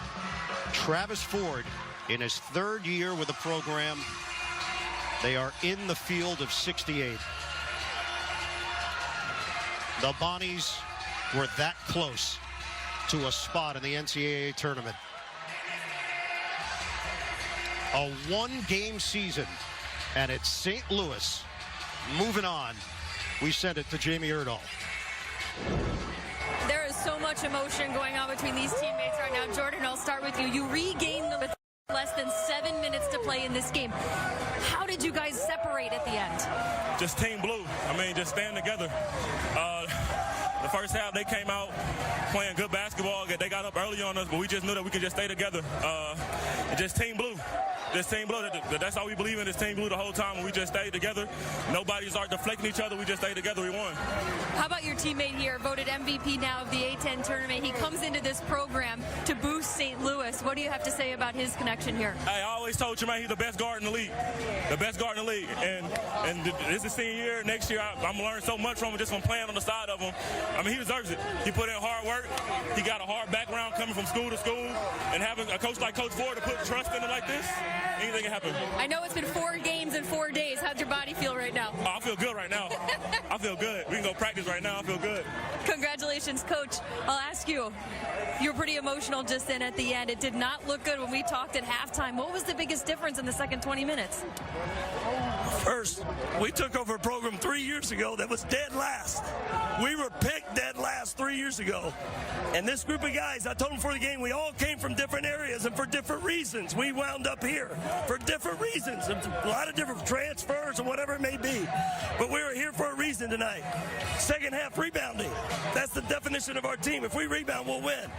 Travis Ford, in his 3rd year with the program, they are in the field of 68. The Bonnies were that close to a spot in the NCAA tournament. A 1-game season and it's St. Louis moving on. We send it to Jamie Erdahl. There is so much emotion going on between these teammates right now. Jordan, I'll start with you. You regained them with less than 7 minutes to play in this game. How did you guys separate at the end? Just team blue. I mean, just stand together. The first half, they came out playing good basketball. They got up early on us, but we just knew that we could just stay together. Just team blue. Just team blue. That's all we believe in, is team blue the whole time. And we just stayed together. Nobody's deflecting each other. We just stayed together. We won. How about your teammate here, voted MVP now of the A10 tournament? He comes into this program to boost St. Louis. What do you have to say about his connection here? I always told you, man, he's the best guard in the league. The best guard in the league. And this is senior year. Next year, I'm going to learn so much from him just from playing on the side of him. I mean, he deserves it. He put in hard work. He got a hard background coming from school to school. And having a coach like Coach Ford to put trust in him like this, anything can happen. I know it's been 4 games in 4 days. How's your body feel right now? Oh, I feel good right now. I feel good. We can go practice right now. I feel good. Congratulations, Coach. I'll ask you, you're pretty emotional just then at the end. It did not look good when we talked at halftime. What was the biggest difference in the second 20 minutes? First, we took over a program 3 years ago that was dead last. We were picked dead last 3 years ago. And this group of guys, I told them before the game, we all came from different areas and for different reasons. We wound up here for different reasons, a lot of different transfers and whatever it may be. But we were here for a reason tonight. Second half rebounding. That's the definition of our team. If we rebound, we'll win.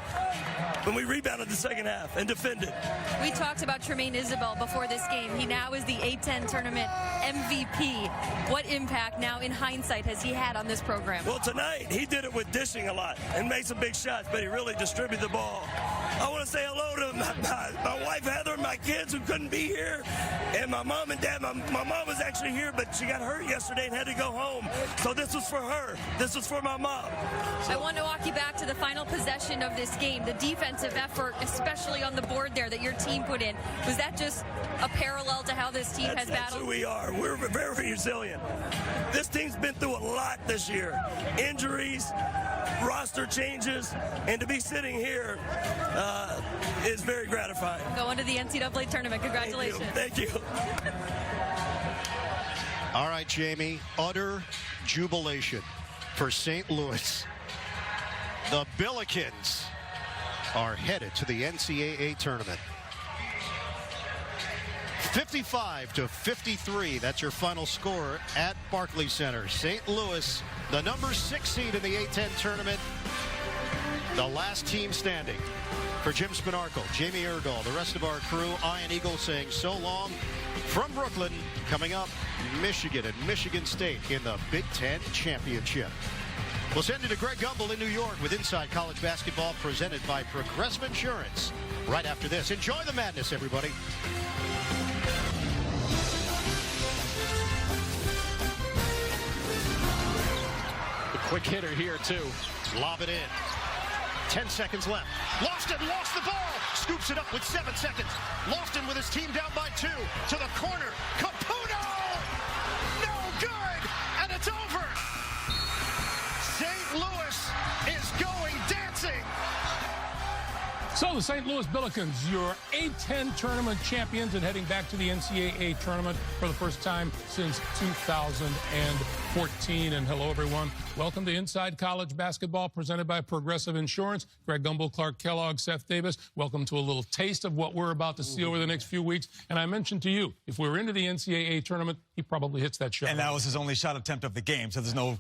When we rebounded the second half and defended. We talked about Tremaine Isabel before this game. He now is the A10 tournament MVP. What impact now in hindsight has he had on this program? Well, tonight he did it with dishing a lot and made some big shots, but he really distributed the ball. I want to say hello to my wife Heather, my kids who couldn't be here, and my mom and dad. My mom was actually here, but she got hurt yesterday and had to go home. So this was for her. This was for my mom. I want to walk you back to the final possession of this game, the defensive effort, especially on the board there that your team put in. Was that just a parallel to how this team has battled? That's who we are. We're very resilient. This team's been through a lot this year. Injuries, roster changes, and to be sitting here is very gratifying. Going to the NCAA tournament. Congratulations. Thank you. All right, Jamie, utter jubilation for St. Louis. The Billikens are headed to the NCAA tournament. 55-53, that's your final score at Barclays Center. St. Louis, the number 6 seed in the A10 tournament, the last team standing. For Jim Spinarkle, Jamie Erdahl, the rest of our crew, Ian Eagle saying so long. From Brooklyn, coming up, Michigan and Michigan State in the Big Ten Championship. We'll send you to Greg Gumbel in New York with Inside College Basketball presented by Progressive Insurance. Right after this, enjoy the madness, everybody. The quick hitter here, too. Lob it in. 10 seconds left. Lofton lost the ball. Scoops it up with 7 seconds. Lofton with his team down by 2. To the corner. Caputo! No good! And it's over! St. Louis is going dancing! So the St. Louis Billikens, your A10 tournament champions and heading back to the NCAA tournament for the first time since 2014. And hello, everyone. Welcome to Inside College Basketball presented by Progressive Insurance. Greg Gumbel, Clark Kellogg, Seth Davis. Welcome to a little taste of what we're about to see over the next few weeks. And I mentioned to you, if we're into the NCAA tournament, he probably hits that shot. And that was his only shot attempt of the game, so there's no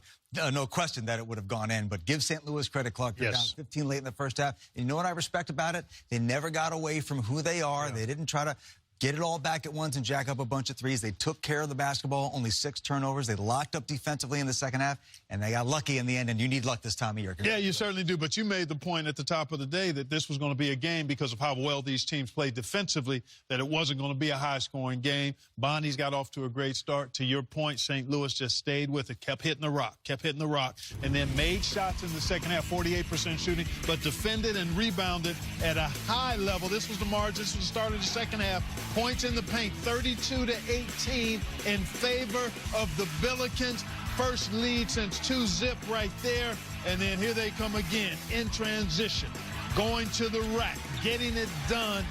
question that it would have gone in. But give St. Louis credit, Clark. They're down 15 late in the first half. And you know what I respect about it? They never got away from who they are. Yeah. They didn't try to get it all back at once and jack up a bunch of threes. They took care of the basketball, only 6 turnovers. They locked up defensively in the second half, and they got lucky in the end, and you need luck this time of year. Yeah, you certainly do, but you made the point at the top of the day that this was going to be a game because of how well these teams played defensively, that it wasn't going to be a high-scoring game. Bonnie's got off to a great start. To your point, St. Louis just stayed with it, kept hitting the rock, and then made shots in the second half, 48% shooting, but defended and rebounded at a high level. This was the margin. This was the start of the second half. Points in the paint, 32-18 in favor of the Billikens. First lead since 2-zip right there. And then here they come again in transition, going to the rack, getting it done.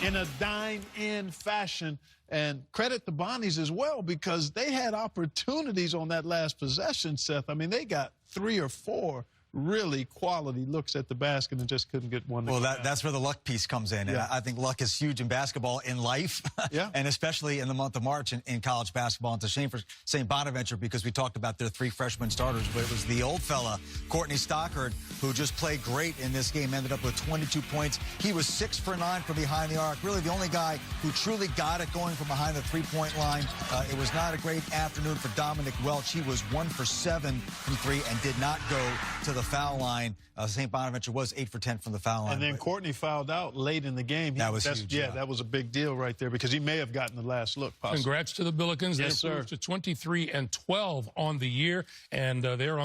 in a dine-in fashion. And credit the Bonnies as well, because they had opportunities on that last possession, Seth. I mean, they got 3 or 4 really quality looks at the basket and just couldn't get one. Well, that's where the luck piece comes in. And Yeah. I think luck is huge in basketball, in life, Yeah. and especially in the month of March in college basketball. It's a shame for St. Bonaventure because we talked about their 3 freshman starters, but it was the old fella, Courtney Stockard, who just played great in this game, ended up with 22 points. He was 6 for 9 from behind the arc. Really the only guy who truly got it going from behind the three-point line. It was not a great afternoon for Dominic Welch. He was 1 for 7 from 3 and did not go to the foul line. St. Bonaventure was 8 for 10 from the foul line. And then Courtney fouled out late in the game. That was huge. Yeah, that was a big deal right there because he may have gotten the last look. Possibly. Congrats to the Billikens. Yes, They sir. improved to 23-12 on the year, and they're on